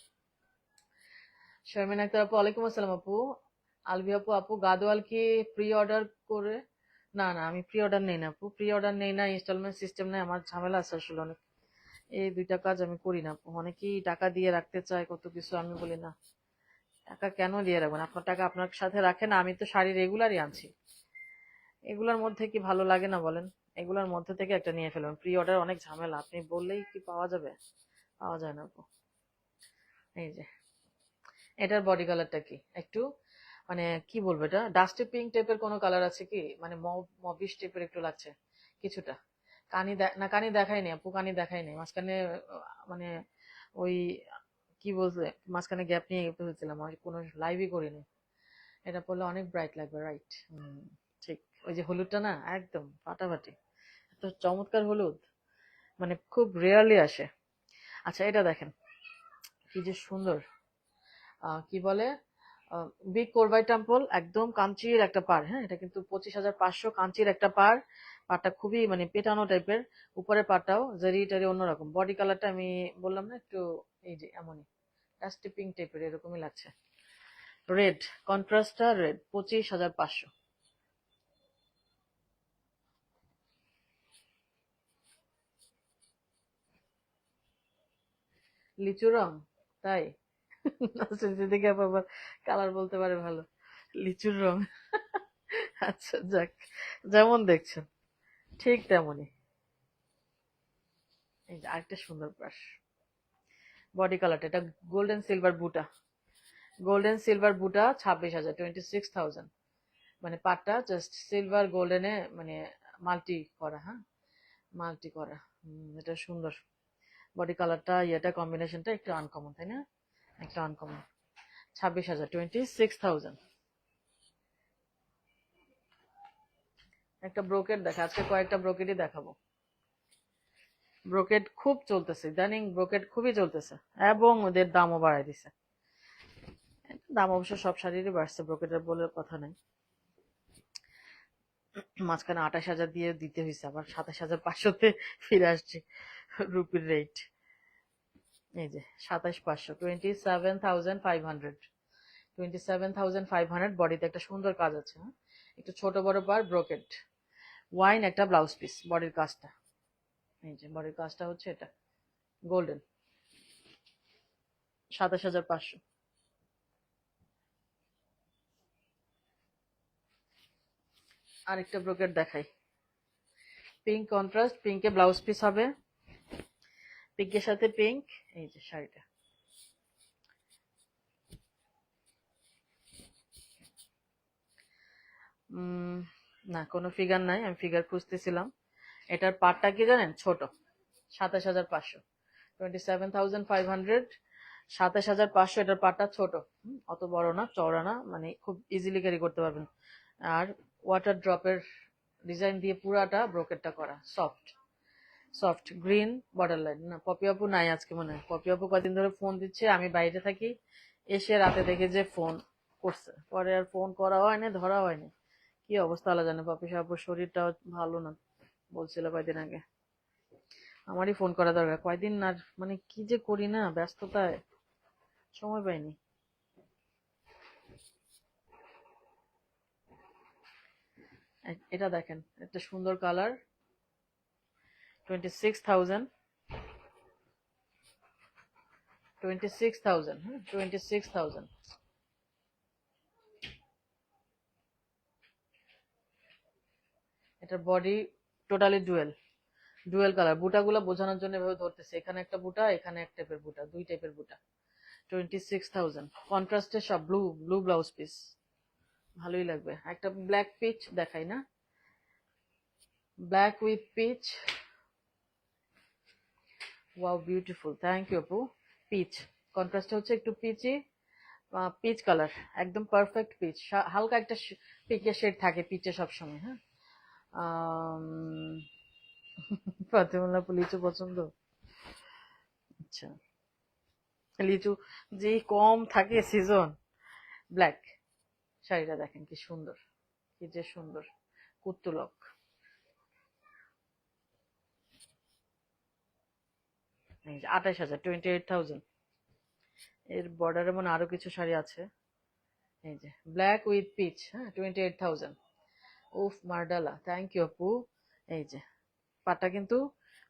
শারমিন আক্তার আপু, ওয়ালাইকুম আসসালাম আপু। আলভি আপু, আপু গাদোয়াল কি প্রি অর্ডার করে? না না, আমি প্রি অর্ডার নেই না আপু, প্রি অর্ডার নেই না, ইনস্টলমেন্ট সিস্টেম নেই, আমার ঝামেলা আছে আসলে অনেক। এই দুইটা কাজ আমি করি না আপু। অনেকেই টাকা দিয়ে রাখতে চায় কত কিছু, আমি বলি না। টাকা কেন দিয়ে রাখবেন? আপনার টাকা আপনার সাথে রাখেন, আমি তো শাড়ি রেগুলারই আনছি। এগুলার মধ্যে কি ভালো লাগে না বলেন? এগুলার মধ্যে থেকে একটা নিয়ে ফেলুন। প্রি অর্ডার অনেক ঝামেলা, আপনি বললেই কি পাওয়া যাবে? পাওয়া যায় না আপু। এই যে এটার বডি কালারটা কি একটু, মানে কি বলবো, এটা ডাস্টি পিঙ্ক টাইপের কোনো কালার আছে কি, মানে মবিশ টাইপের একটু লাগছে কিছুটা। না, কানি দেখাইনি আপু, কানি দেখাইনি মাঝখানে। মানে ওই কি বলছে, মাঝখানে গ্যাপ নিয়ে ফেলছিলাম, আমি কোনো লাইভই করিনি। এটা পরলে অনেক ব্রাইট লাগবে, রাইট? ঠিক। ওই যে হলুদটা না, একদম ফাটাফাটি, এত চমৎকার হলুদ, মানে খুব রেয়ারলি আসে। আচ্ছা এটা দেখেন, কি যে সুন্দর। কি বলে, বিগ কোরবাই টেম্পল, একদম কাঞ্চির একটা পাড়, হ্যাঁ, এটা কিন্তু 25,500, কাঞ্চির একটা পাড়। পাড়টা খুবই মানে পেটানো টাইপের, উপরের পাড়টাও জারি টারি অন্যরকম। বডি কালারটা আমি বললাম না একটু, এই যে এমনই ডাস্টি পিঙ্ক টাইপের এরকমই লাগছে। রেড, কন্ট্রাস্টটা রেড, 25,500। লিচু রং, তাই? দিদিকে আবার কালার বলতে পারে ভালো। লিচুর রং। আচ্ছা যাক, যেমন দেখছেন ঠিক তেমনই। এই যে আরেকটা সুন্দর ব্রাশ, বডি কালারটা, এটা গোল্ডেন সিলভার বুটা। গোল্ডেন সিলভার বুটা, 26,000, 26,000। মানে পাটটা জাস্ট সিলভার গোল্ডেনে মানে মাল্টি করা, হ্যাঁ, মাল্টি করা। এটা সুন্দর। বডি কালারটা, ইয়েটা কম্বিনেশনটা একটু আনকমন, তাই না? একটা আনকমন। 26,000, 26,000। একটা ব্রোকেট দেখা, আজকে কয়েকটা ব্রোকেটই দেখাবো। ব্রোকেট খুব চলতেছে ইদানিং, ব্রোকেট খুবই চলতেছে, এবং ওদের দামও বাড়াই দিছে। দাম অবশ্য সব শাড়িরই বাড়ছে, ব্রোকেটের বলে কথা নাই। মাঝখানে 28,000 দিয়ে দিতে হয়েছে, আবার 27,500-তে ফিরে আসছে রুপির রেট। এই যে 27,500, 27,500, 27,500। বডিতে একটা সুন্দর কাজ আছে, হ্যাঁ, একটু ছোট বড় পার ব্রোকেট। ওয়াইন একটা ব্লাউজ পিস, বডির কাজটা এই যে বডির কাজটা হচ্ছে এটা গোল্ডেন, 27,500। আরেকটা ব্রোকেট দেখাই, পিঙ্ক কন্ট্রাস্ট, পিঙ্কে ব্লাউজ পিস হবে, পিঙ্কের সাথে পিঙ্ক। এই যে শাড়িটা, না কোনো ফিগার নাই, আমি ফিগার খুঁজতেছিলাম। এটার পাটটা কি জানেন, ছোট, 27,500, 27,500, 27,500। এটার পাটটা ছোট, অত বড় না, চওড়া না, মানে খুব ইজিলি ক্যারি করতে পারবেন। আর ওয়াটার ড্রপের ডিজাইন দিয়ে পুরাটা ব্রোকেটটা করা, soft soft green border line. না পপি আপু নাই আজকে, মনে হয় পপি আপু কদিন ধরে ফোন দিচ্ছে, আমি বাইরে থাকি, এসে রাতে দেখে যে ফোন করছে, পরে আর ফোন করা হয়নি, ধরা হয়নি। কি অবস্থা আল্লাহ জানে, পপি আপুর শরীরটাও ভালো না, বলছিল কয়দিন আগে। আমারই ফোন করা দরকার, কয়দিন আর মানে কি যে করি না, ব্যস্ততায় সময় পাইনি। এটা দেখেন, একটা সুন্দর কালার, 26,000, 26,000, হ্যাঁ 26,000। এটার body totally dual, dual colour. বুটাগুলো বোঝানোর জন্য এভাবে ধরতেছে, এখানে একটা বুটা, এখানে এক টাইপের বুটা, দুই টাইপের বুটা। 26,000 কন্ট্রাস্টে সব ব্লু, ব্লু ব্লাউজ পিস, ভালোই লাগবে। একটা ব্ল্যাক পিচ দেখাই না, black with peach, wow beautiful, thank you আপু। পিচ কন্ট্রাস্টে হচ্ছে একটু পিচি, পিচ কালার, একদম পারফেক্ট পিচ। হালকা একটা পিকের শেড থাকে পিচে সবসময়, হ্যাঁ। ফাতেমুল্লাহ আপু লিচু পছন্দ, আচ্ছা। লিচু যে কম থাকে সিজন। ব্ল্যাক শাড়িটা দেখেন কি সুন্দর, কি যে সুন্দর, কুত্তুলক। 28,000, 28,000। এর বর্ডারে মনে আরো কিছু শাড়ি আছে। এই যে ব্ল্যাক উইথ পিচ, হ্যাঁ 28,000। উফ মার্ডালা, থ্যাংক ইউ আপু। এই যে পাটটা কিন্তু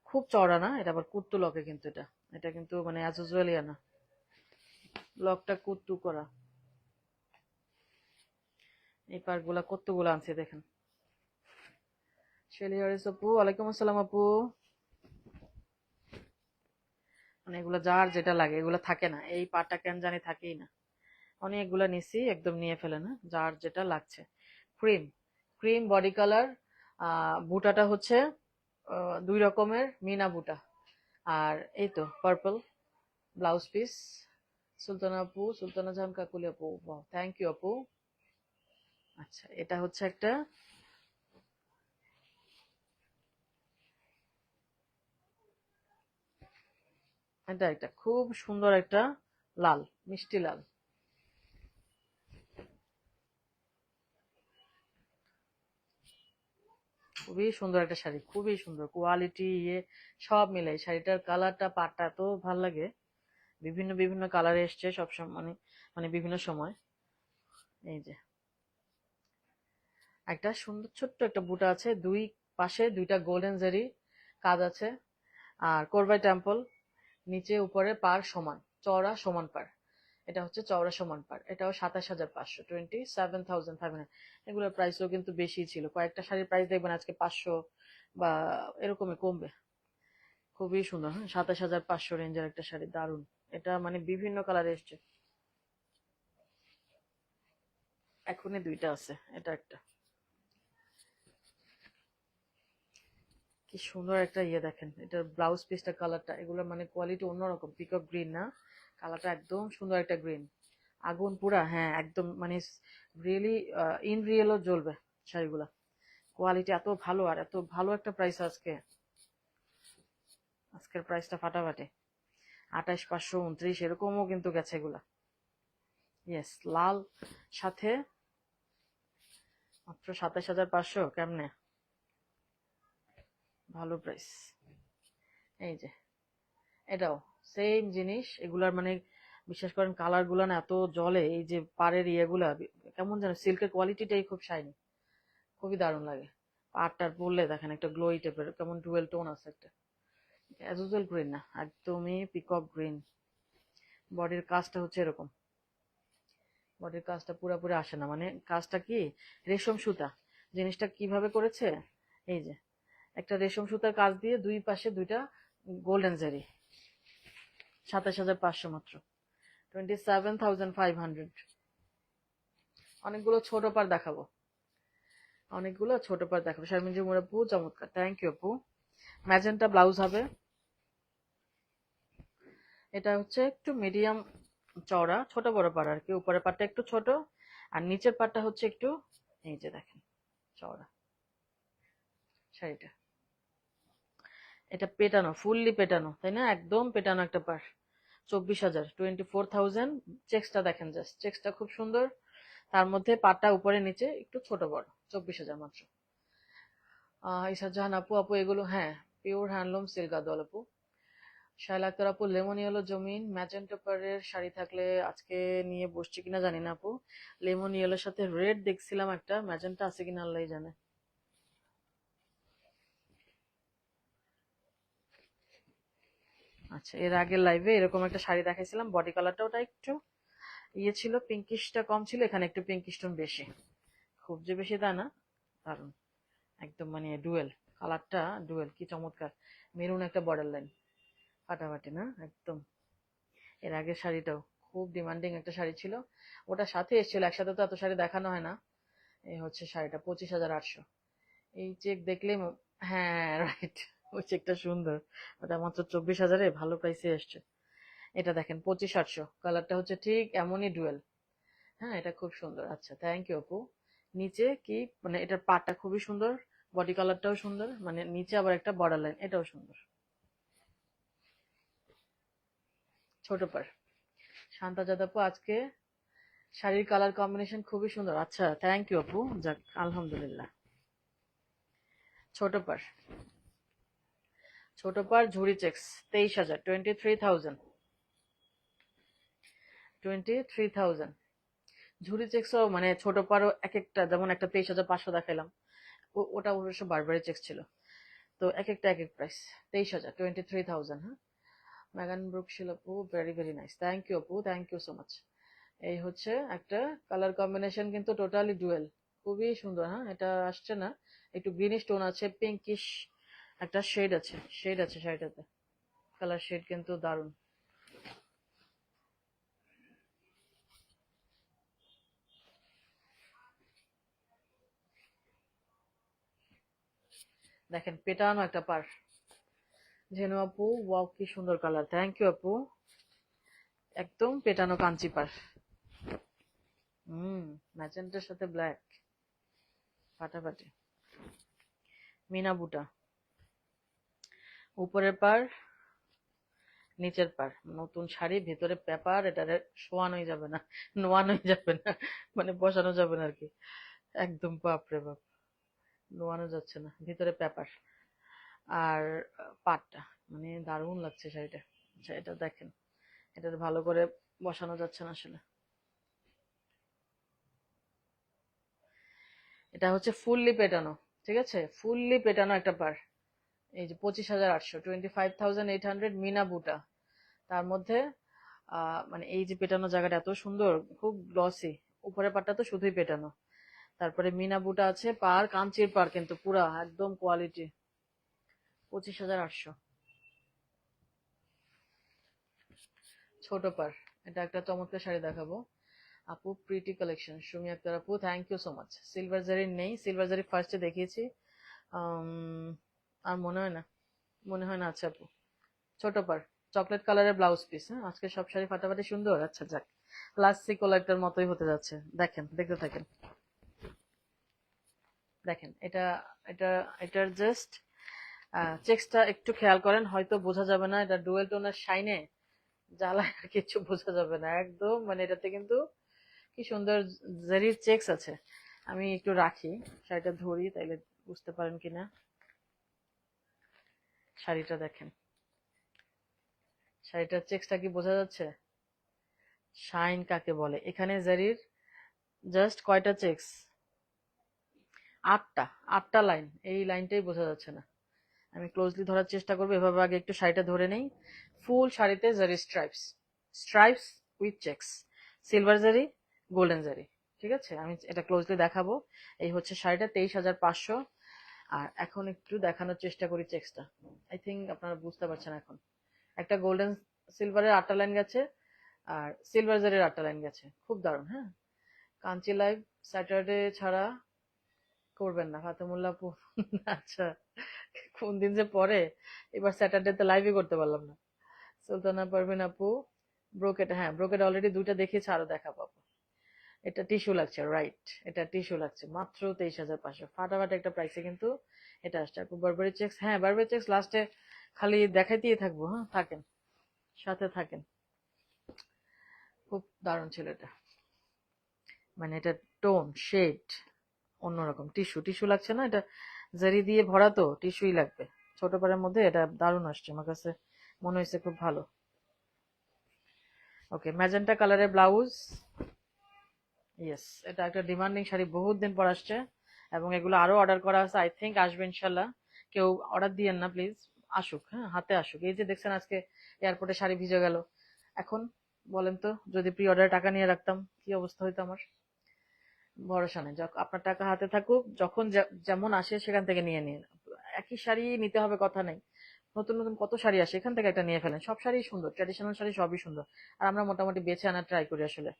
খুব চড়া না, এটা আবার কুত্তু লকে, কিন্তু এটা এটা কিন্তু মানে অ্যাজ ইউজুয়ালি না, লকটা কুত্তু করা। এই পার্টগুলা কতগুলো আনছে দেখেন। শেলি হারিস আপু, ওয়ালাইকুম আসসালাম আপু। মানে এগুলো যার যেটা লাগে, এগুলো থাকে না, এই পাটটা কেন জানি থাকেই না। অনেকগুলো নিছি, একদম নিয়ে ফেলে না, যার যেটা লাগছে। ক্রিম, ক্রিম বডি কালার, বুটাটা হচ্ছে দুই রকমের মিনা বুটা, আর এই তো পার্পল ব্লাউজ পিস। সুলতানা আপু, সুলতানা জাহান কাকুলি আপু, থ্যাংক ইউ আপু। আচ্ছা এটা হচ্ছে একটা, এটা একটা খুব সুন্দর একটা লাল, মিষ্টি লাল, খুবই সুন্দর একটা শাড়ি, খুবই সুন্দর কোয়ালিটি, ইয়ে সব মিলে শাড়িটার কালারটা, পাটটা এত ভাল লাগে। বিভিন্ন বিভিন্ন কালারে এসছে সবসময়, মানে মানে বিভিন্ন সময়। এই যে একটা সুন্দর ছোট্ট একটা বুটা আছে, দুই পাশে দুইটা গোল্ডেন জারি কাজ আছে, আর কোরবাই টেম্পল, নিচে উপরে পার সমান, চওড়া সমান পার। এটা হচ্ছে চওড়া সমান পার, এটাও 27,500, 27,500। এগুলোর প্রাইসও কিন্তু বেশি ছিল, কয়েকটা শাড়ির প্রাইস দেখবেন আজকে 500 বা এরকমই কমবে। খুবই সুন্দর, হ্যাঁ 27,500 রেঞ্জের একটা শাড়ি, দারুণ। এটা মানে বিভিন্ন কালারে এসছে, এখনই দুইটা আছে, এটা একটা। কি সুন্দর একটা ইয়ে দেখেন, এটার ব্লাউজ পিসটা, কালারটা, এগুলো মানে কোয়ালিটি অন্যরকম, পিকক গ্রিন না, কালারটা একদম সুন্দর একটা গ্রিন, আগুন পুরা, হ্যাঁ একদম মানে রিয়েলি ইন রিয়েলও জ্বলবে শাড়িগুলা। কোয়ালিটি এত ভালো, আর এত ভালো একটা প্রাইস আজকে, আজকের প্রাইসটা ফাটাফাটি। 28,500, 29 এরকমও কিন্তু গেছে এগুলা। ইয়েস, লাল সাথে মাত্র 27,500, কেমনে, ভালো প্রাইস। এই যে এটাও সেম জিনিস, এগুলার মানে বিশ্বাস করেন কালার গুলা না এত জলে, এই যে পাড়ের ইয়েগুলা কেমন যেন, সিল্কের কোয়ালিটিটাই খুব শাইনি, খুবই দারুণ লাগে। পাড়টার পরলে দেখেন একটা গ্লোই টাইপের, কেমন ডুয়েল টোন আছে একটা, অ্যাজুজুয়াল গ্রিন না, একদমই পিকক গ্রিন। বডির কাজটা হচ্ছে এরকম, বডির কাজটা পুরোপুরি আসে না, মানে কাজটা কি রেশম সুতা। জিনিসটা কিভাবে করেছে, এই যে একটা রেশম সুতার কাজ দিয়ে দুই পাশে দুইটা গোল্ডেন জারি। 27,500 মাত্র, 27,500। অনেকগুলো ছোট পার দেখাবো, অনেকগুলো ছোট পার দেখাবো। শারমিন জুমুর আপু চমৎকার, থ্যাংক ইউ আপু। ম্যাজেন্টা ব্লাউজ হবে। এটা হচ্ছে একটু মিডিয়াম চওড়া, ছোট বড় পাড় আর কি। উপরের পাটটা একটু ছোট আর নিচের পাটটা হচ্ছে একটু, এই যে দেখেন, চওড়া শাড়িটা। এটা পেটানো, ফুললি পেটানো, তাই না? একদম পেটানো একটা পার। 24,000, 24,000। চেক্সটা দেখেন, জাস্ট চেক্সটা খুব সুন্দর। তার মধ্যে পাটটা উপরে নিচে একটু ছোট বড়, 24,000 মাত্র। ইসা জাহান আপু, আপু এগুলো হ্যাঁ পিওর হ্যান্ডলুম সিল্ক গাদোয়াল আপু। শায়লা আক্তার আপু, লেমন ইয়েলো জমিন ম্যাজেন্টা পাড়ের শাড়ি থাকলে আজকে নিয়ে বসছি কিনা জানি না আপু। লেমন ইয়েলোর সাথে রেড দেখছিলাম, একটা ম্যাজেন্টা আছে কিনা আল্লাহ জানে। আচ্ছা, এর আগের লাইভে এরকম একটা শাড়ি দেখাইছিলাম, বডি কালারটা ওটা একটু ইয়ে ছিল, পিঙ্কিশটা কম ছিল, এখানে একটু পিঙ্কিশ টোন বেশি। খুব যে বেশি তা না, কারণ একদম মানে ডুয়েল কালারটা, ডুয়েল কি চমৎকার। মেরুন একটা বর্ডার লাইন, ফাটাফাটি না একদম। এর আগের শাড়িটাও খুব ডিমান্ডিং একটা শাড়ি ছিল, ওটা সাথে এসেছিল, একসাথে তো এত শাড়ি দেখানো হয় না। এই হচ্ছে শাড়িটা, 25,800। এই চেক দেখলেই হ্যাঁ রাইট, ওই চেকটা সুন্দর। ওটা মাত্র 24,000-এ ভালো প্রাইসে এসছে। এটা দেখেন 25,800, কালারটা হচ্ছে ঠিক এমনই ডুয়েল। হ্যাঁ, এটা খুব সুন্দর। আচ্ছা, থ্যাংক ইউ আপু। নিচে কি মানে এটার পাটটা খুবই সুন্দর, বডি কালারটাও সুন্দর, মানে নিচে আবার একটা বর্ডার লাইন, এটাও সুন্দর। ছোট পার। শান্তাজাদ আপু, আজকে শাড়ির কালার কম্বিনেশন খুবই সুন্দর। আচ্ছা, থ্যাংক ইউ আপু, যাক আলহামদুলিল্লাহ। ছোট পার, ছোট পার ঝুড়ি চেক্স, 23,000, 23,000, 23,000। ঝুড়ি চেক্সও মানে ছোট পারও এক একটা, যেমন একটা 23,500 দেখাইলাম, ওটা অবশ্য বারবারি চেক্স ছিল। তো এক একটা এক এক প্রাইস। 23,000, 23,000। হ্যাঁ, মেগান ব্রুকশিল আপু, very very nice, thank you আপু, থ্যাংক ইউ সো মাচ। এই হচ্ছে একটা কালার কম্বিনেশন, কিন্তু টোটালি ডুয়েল, খুবই সুন্দর। হ্যাঁ, এটা আসছে না, একটু গ্রিনিশ টোন আছে, পিঙ্কিশ একটা শেড আছে, শেড আছে শাড়িটাতে, কালার শেড কিন্তু দারুণ। দেখেন পেটানো একটা পার। ঝেনু আপু, ওয়াও কি সুন্দর কালার, থ্যাংক ইউ আপু। একদম পেটানো কাঞ্চি পার। ম্যাজেন্টার সাথে ব্ল্যাক, ফাটাফাটি। মিনা বুটা, উপরের পার নিচের পার, নতুন শাড়ি, ভেতরে পেপার, এটা শোয়ানোই যাবে না, নোয়ানোই যাবে না, মানে বসানো যাবে না আর কি। একদম বাপরে বাপ, নোয়ানো যাচ্ছে না, ভিতরে পেপার। আর পাটটা মানে দারুণ লাগছে শাড়িটা। আচ্ছা, এটা দেখেন, এটা ভালো করে বসানো যাচ্ছে না আসলে। এটা হচ্ছে ফুললি পেটানো, ঠিক আছে, ফুললি পেটানো একটা পার। এই যে 25,800, 25,800, মিনা বুটা। তার মধ্যে মানে এই যে পেটানো জায়গাটা এত সুন্দর, খুব গ্লসি। উপরের পাটটা তো শুধুই পেটানো, তারপরে মিনা বুটা আছে, পার কাঞ্চির পার, কিন্তু পুরা একদম কোয়ালিটি। 25,800, ছোট পার। এটা একটা চমৎকার শাড়ি দেখাবো আপু, প্রিটি কালেকশন, সুমি আক্তার আপু, thank you so much. Silver zari নেই, সিলভার জারি ফার্স্টে দেখিয়েছি। আর মনে হয় না, মনে হয় না আছে আপু। ছোট পার, চকলেট কালারের ব্লাউজ পিস। হ্যাঁ, আজকে সব শাড়ি ফাটাফাটি সুন্দর। আচ্ছা যাক, ক্লাসিক কোলারটার মতোই হতে যাচ্ছে, দেখেন, দেখতে থাকেন। দেখেন এটা, এটা এটার জাস্ট চেক্সটা একটু খেয়াল করেন, হয়তো বোঝা যাবে না, এটা ডুয়েল টোনের শাইনে জ্বালায় আর কিছু বোঝা যাবে না একদম, মানে এটাতে কিন্তু কি সুন্দর জারির চেক্স আছে। আমি একটু রাখি, শাড়িটা ধরি, তাইলে বুঝতে পারেন কিনা। শাড়িটা দেখেন, শাড়িটার চেক্সটা কি বোঝা যাচ্ছে? শাইন কাকে বলে, এখানে জারির জাস্ট কয়টা চেক্স, 8টা, 8টা লাইন, এই লাইনটাই বোঝা যাচ্ছে না। আমি ক্লোজলি ধরার চেষ্টা করবো। এভাবে আগে একটু শাড়িটা ধরে নেই। ফুল শাড়িতে জারি stripes, stripes with checks, silver জারি, গোল্ডেন জারি। ঠিক আছে, আমি এটা ক্লোজলি দেখাবো। এই হচ্ছে শাড়িটা, 23,500। আর এখন একটু দেখানোর চেষ্টা করি চেক্সটা। আই থিঙ্ক আপনারা বুঝতে পারছেন এখন। একটা গোল্ডেন সিলভারের 8টা লাইন গেছে, আর সিলভার জারির 8টা লাইন গেছে। খুব দারুণ। হ্যাঁ, কাঞ্চি লাইভ স্যাটারডে ছাড়া করবেন না ফাতেমুল্লাহ আপু। আচ্ছা, কোন দিন যে পরে, এবার স্যাটারডেতে লাইভই করতে পারলাম না। সুলতানা পারভিন আপু, ব্রোকেট, হ্যাঁ ব্রোকেট অলরেডি 2টা দেখিয়েছে, আরো দেখাবো আপু। এটা টিস্যু লাগছে, রাইট, এটা টিস্যু লাগছে, মাত্র 23,500, ফাটাফাটি একটা প্রাইসে কিন্তু এটা আসছে আপু। বারবারি চেক্স, হ্যাঁ বারবারি চেক্স লাস্টে খালি দেখাইতেই থাকবো। হ্যাঁ থাকেন, সাথে থাকেন। খুব দারুণ ছিল এটা, মানে এটা টোন শেড অন্যরকম। টিস্যু টিস্যু লাগছে না, এটা জারি দিয়ে ভরা, তো টিস্যুই লাগবে। ছোট পাড়ের মধ্যে এটা দারুণ আসছে, আমার কাছে মনে হয়েছে খুব ভালো। ওকে, ম্যাজেন্টা কালারের ব্লাউজ। ইয়েস, এটা একটা ডিমান্ডিং শাড়ি, বহুত দিন পর আসছে, এবং এগুলো আরো অর্ডার করা আছে। আই থিঙ্ক আসবে ইনশাল্লাহ। কেউ অর্ডার দিয়েন না প্লিজ, আসুক, হ্যাঁ হাতে আসুক। এই যে দেখছেন আজকে এয়ারপোর্টে শাড়ি ভিজে গেল, এখন বলেন তো যদি প্রি অর্ডারে টাকা নিয়ে রাখতাম কি অবস্থা হইতো আমার। ভরসা নেই, আপনার টাকা হাতে থাকুক, যখন যেমন আসে সেখান থেকে নিয়ে নিন। একই শাড়ি নিতে হবে কথা নেই, নতুন নতুন কত শাড়ি আসে, এখান থেকে একটা নিয়ে ফেলেন। সব শাড়ি সুন্দর, ট্র্যাডিশনাল শাড়ি সবই সুন্দর, আর আমরা মোটামুটি বেছে আনার ট্রাই করি আসলে।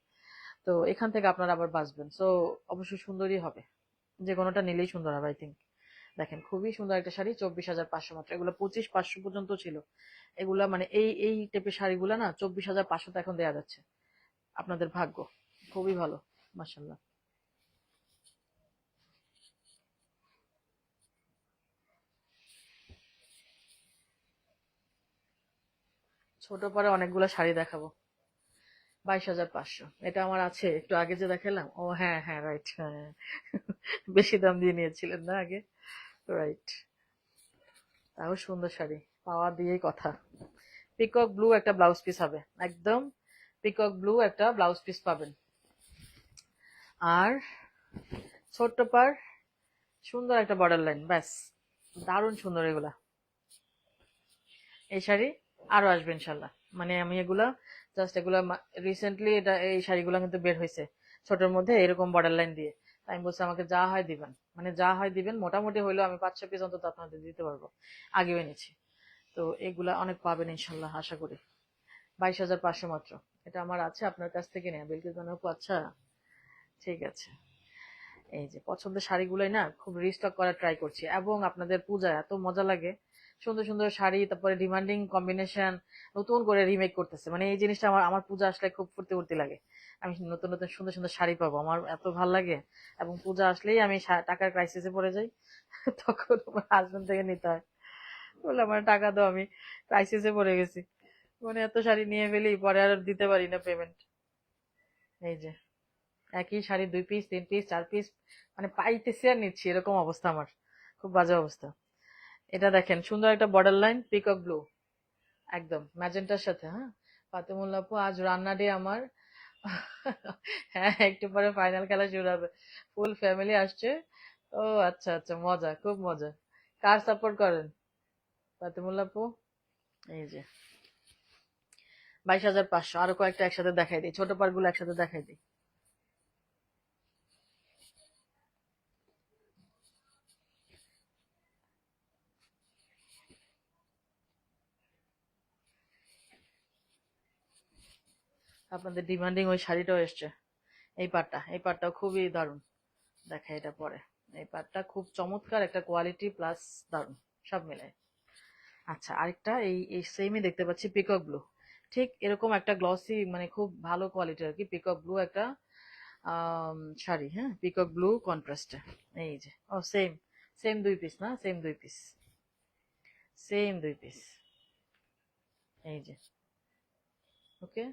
তো এখান থেকে আপনারা আবার বাঁচবেন, সো অবশ্যই সুন্দরই হবে, যে কোনোটা নিলেই সুন্দর হবে আই থিঙ্ক। দেখেন খুবই সুন্দর একটা শাড়ি, 24,500 মাত্র। এগুলো 25,500 পর্যন্ত ছিল। এগুলা মানে এই এই টাইপের শাড়িগুলা না 24,500 এখন দেওয়া যাচ্ছে। আপনাদের ভাগ্য, খুবই ভালো, মাশাল্লাহ। ছোট পরে অনেকগুলো শাড়ি দেখাবো। 22,500, এটা আমার আছে, একটু আগে যে দেখালাম। ও হ্যাঁ হ্যাঁ, রাইট, হ্যাঁ। বেশি দাম দিয়ে নিয়েছিলেন না আগে, রাইট। তাও সুন্দর শাড়ি, পাওয়া দিয়েই কথা। পিকক ব্লু একটা ব্লাউজ পিস হবে, একদম পিকক ব্লু একটা ব্লাউজ পিস পাবেন। আর ছোট্ট পার, সুন্দর একটা বর্ডার লাইন, ব্যাস, দারুণ সুন্দর এগুলা। এই শাড়ি আরো আসবে ইনশাল্লাহ। মানে আমি এগুলা জাস্ট এগুলা রিসেন্টলি, এটা এই শাড়িগুলো কিন্তু বের হয়েছে ছোটর মধ্যে এরকম বর্ডার লাইন দিয়ে। তাই আমি বলছি আমাকে যা হয় দিবেন, মানে যা হয় দিবেন, মোটামুটি হইলেও আমি 5-6 পিস অন্তত আপনাদের দিতে পারবো, আগেও এনেছি। তো এগুলা অনেক পাবেন ইনশাল্লাহ, আশা করি। 22,500 মাত্র। এটা আমার আছে আপনার কাছ থেকে নেয়া, বিলকিস বানু আপু। আচ্ছা, ঠিক আছে। এই যে পছন্দের শাড়িগুলোই না খুব রিস্টক করার ট্রাই করছি, এবং আপনাদের পূজায় এত মজা লাগে সুন্দর সুন্দর শাড়ি, তারপরে ডিমান্ডিং কম্বিনেশন নতুন করে রিমেক করতেছে। মানে এই জিনিসটা আমার আমার পূজা আসলে খুব ফুর্তি ফুর্তি লাগে। আমি নতুন নতুন সুন্দর সুন্দর শাড়ি পাবো, আমার এত ভাল লাগে। এবং পূজা আসলেই আমি টাকার ক্রাইসিসে পড়ে যাই। তখন আমার হাজবেন্ড থেকে নিতে হয়, বলে আমার টাকা দাও, আমি ক্রাইসিসে পড়ে গেছি। মানে এত শাড়ি নিয়ে ফেলি, পরে আর দিতে পারি না পেমেন্ট। এই যে একই শাড়ি 2 পিস 3 পিস 4 পিস, মানে পাইতেছি আর নিচ্ছি, এরকম অবস্থা আমার, খুব বাজে অবস্থা। এটা দেখেন সুন্দর একটা বর্ডার লাইন, পিকক ব্লু, একদম ম্যাজেন্টার সাথে। হ্যাঁ, ফাতেমুল্লাহ আপু, আজ রান্না ডে আমার। হ্যাঁ, একটু পরে ফাইনাল খেলা শুরু হবে, ফুল ফ্যামিলি আসছে। ও আচ্ছা আচ্ছা, মজা, খুব মজা। কার সাপোর্ট করেন ফাতেমুল্লাহ আপু? এই যে 22,500, আরো কয়েকটা একসাথে দেখাই দিই, ছোট পারগুলো একসাথে দেখাই দিই। আপনাদের ডিমান্ডিং ওই শাড়িটাও এসছে। এই পাটটাও খুবই দারুণ, দেখা এটা পরে। এই পাটটা খুব চমৎকার একটা কোয়ালিটি প্লাস দারুণ, সব মিলে। আচ্ছা, আরেকটা এই এই সেমই দেখতে পাচ্ছি, পিকক ব্লু। ঠিক এরকম একটা গ্লসি, মানে খুব ভালো কোয়ালিটির আর কি, পিকক ব্লু একটা শাড়ি। হ্যাঁ, পিকক ব্লু কন্ট্রাস্টে। এই যে, ও সেম, সেম 2 পিস না, সেম 2 পিস, সেম 2 পিস। এই যে, ওকে।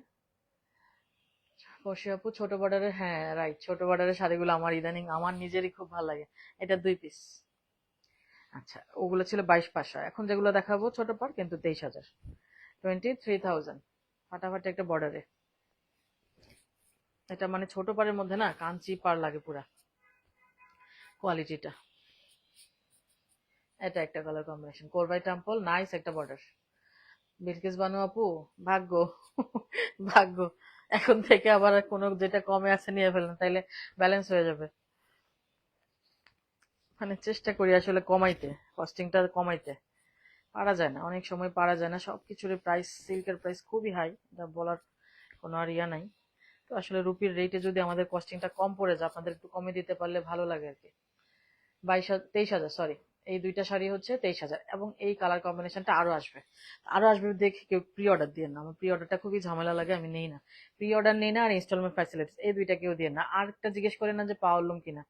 ফর্সি আপু, ছোট বর্ডারের, হ্যাঁ রাইট, ছোট বর্ডারের শাড়িগুলো আমার ইদানিং আমার নিজেরই খুব ভালো লাগে। এটা 2 পিস। আচ্ছা, ওগুলো ছিল 22,500, এখন যেগুলো দেখাবো ছোট পার কিন্তু 23,000, 23,000। ফাটাফাটি একটা বর্ডারে, এটা মানে ছোট পাড়ের মধ্যে না কাঞ্চি পাড় লাগে পুরা, কোয়ালিটিটা এটা একটা কালার কম্বিনেশন, কোরবাই টেম্পল, নাইস একটা বর্ডার। বিলকিস বানু আপু, ভাগ্য ভাগ্য, এখন থেকে আবার কোনো যেটা কমে আছে নিয়ে ফেলেন, তাইলে ব্যালেন্স হয়ে যাবে। মানে চেষ্টা করি আসলে কমাইতে, কস্টিংটা কমাইতে, পারা যায় না, অনেক সময় পারা যায় না, সবকিছুর প্রাইস, সিল্কের প্রাইস খুবই হাই, এটা বলার কোনো আর ইয়া নাই। তো আসলে রুপির রেটে যদি আমাদের কস্টিংটা কম পড়ে যায়, আপনাদের একটু কমে দিতে পারলে ভালো লাগে আর কি। 23,000, সরি, এই দুইটা শাড়ি হচ্ছে 23,000, এবং এই কালার কম্বিনেশনটা আরো আসবে, আরো আসবে দেখে কেউ প্রি অর্ডার দিয়ে না, আমার প্রি অর্ডারটা খুবই ঝামেলা লাগে, আমি নেই না, প্রি অর্ডার নেই না, আর ইনস্টলমেন্ট ফ্যাসিলিটিস এই দুইটা কেউ দিয়ে না। আর একটা জিজ্ঞেস করে না যে পাওয়ারলুম কিনা,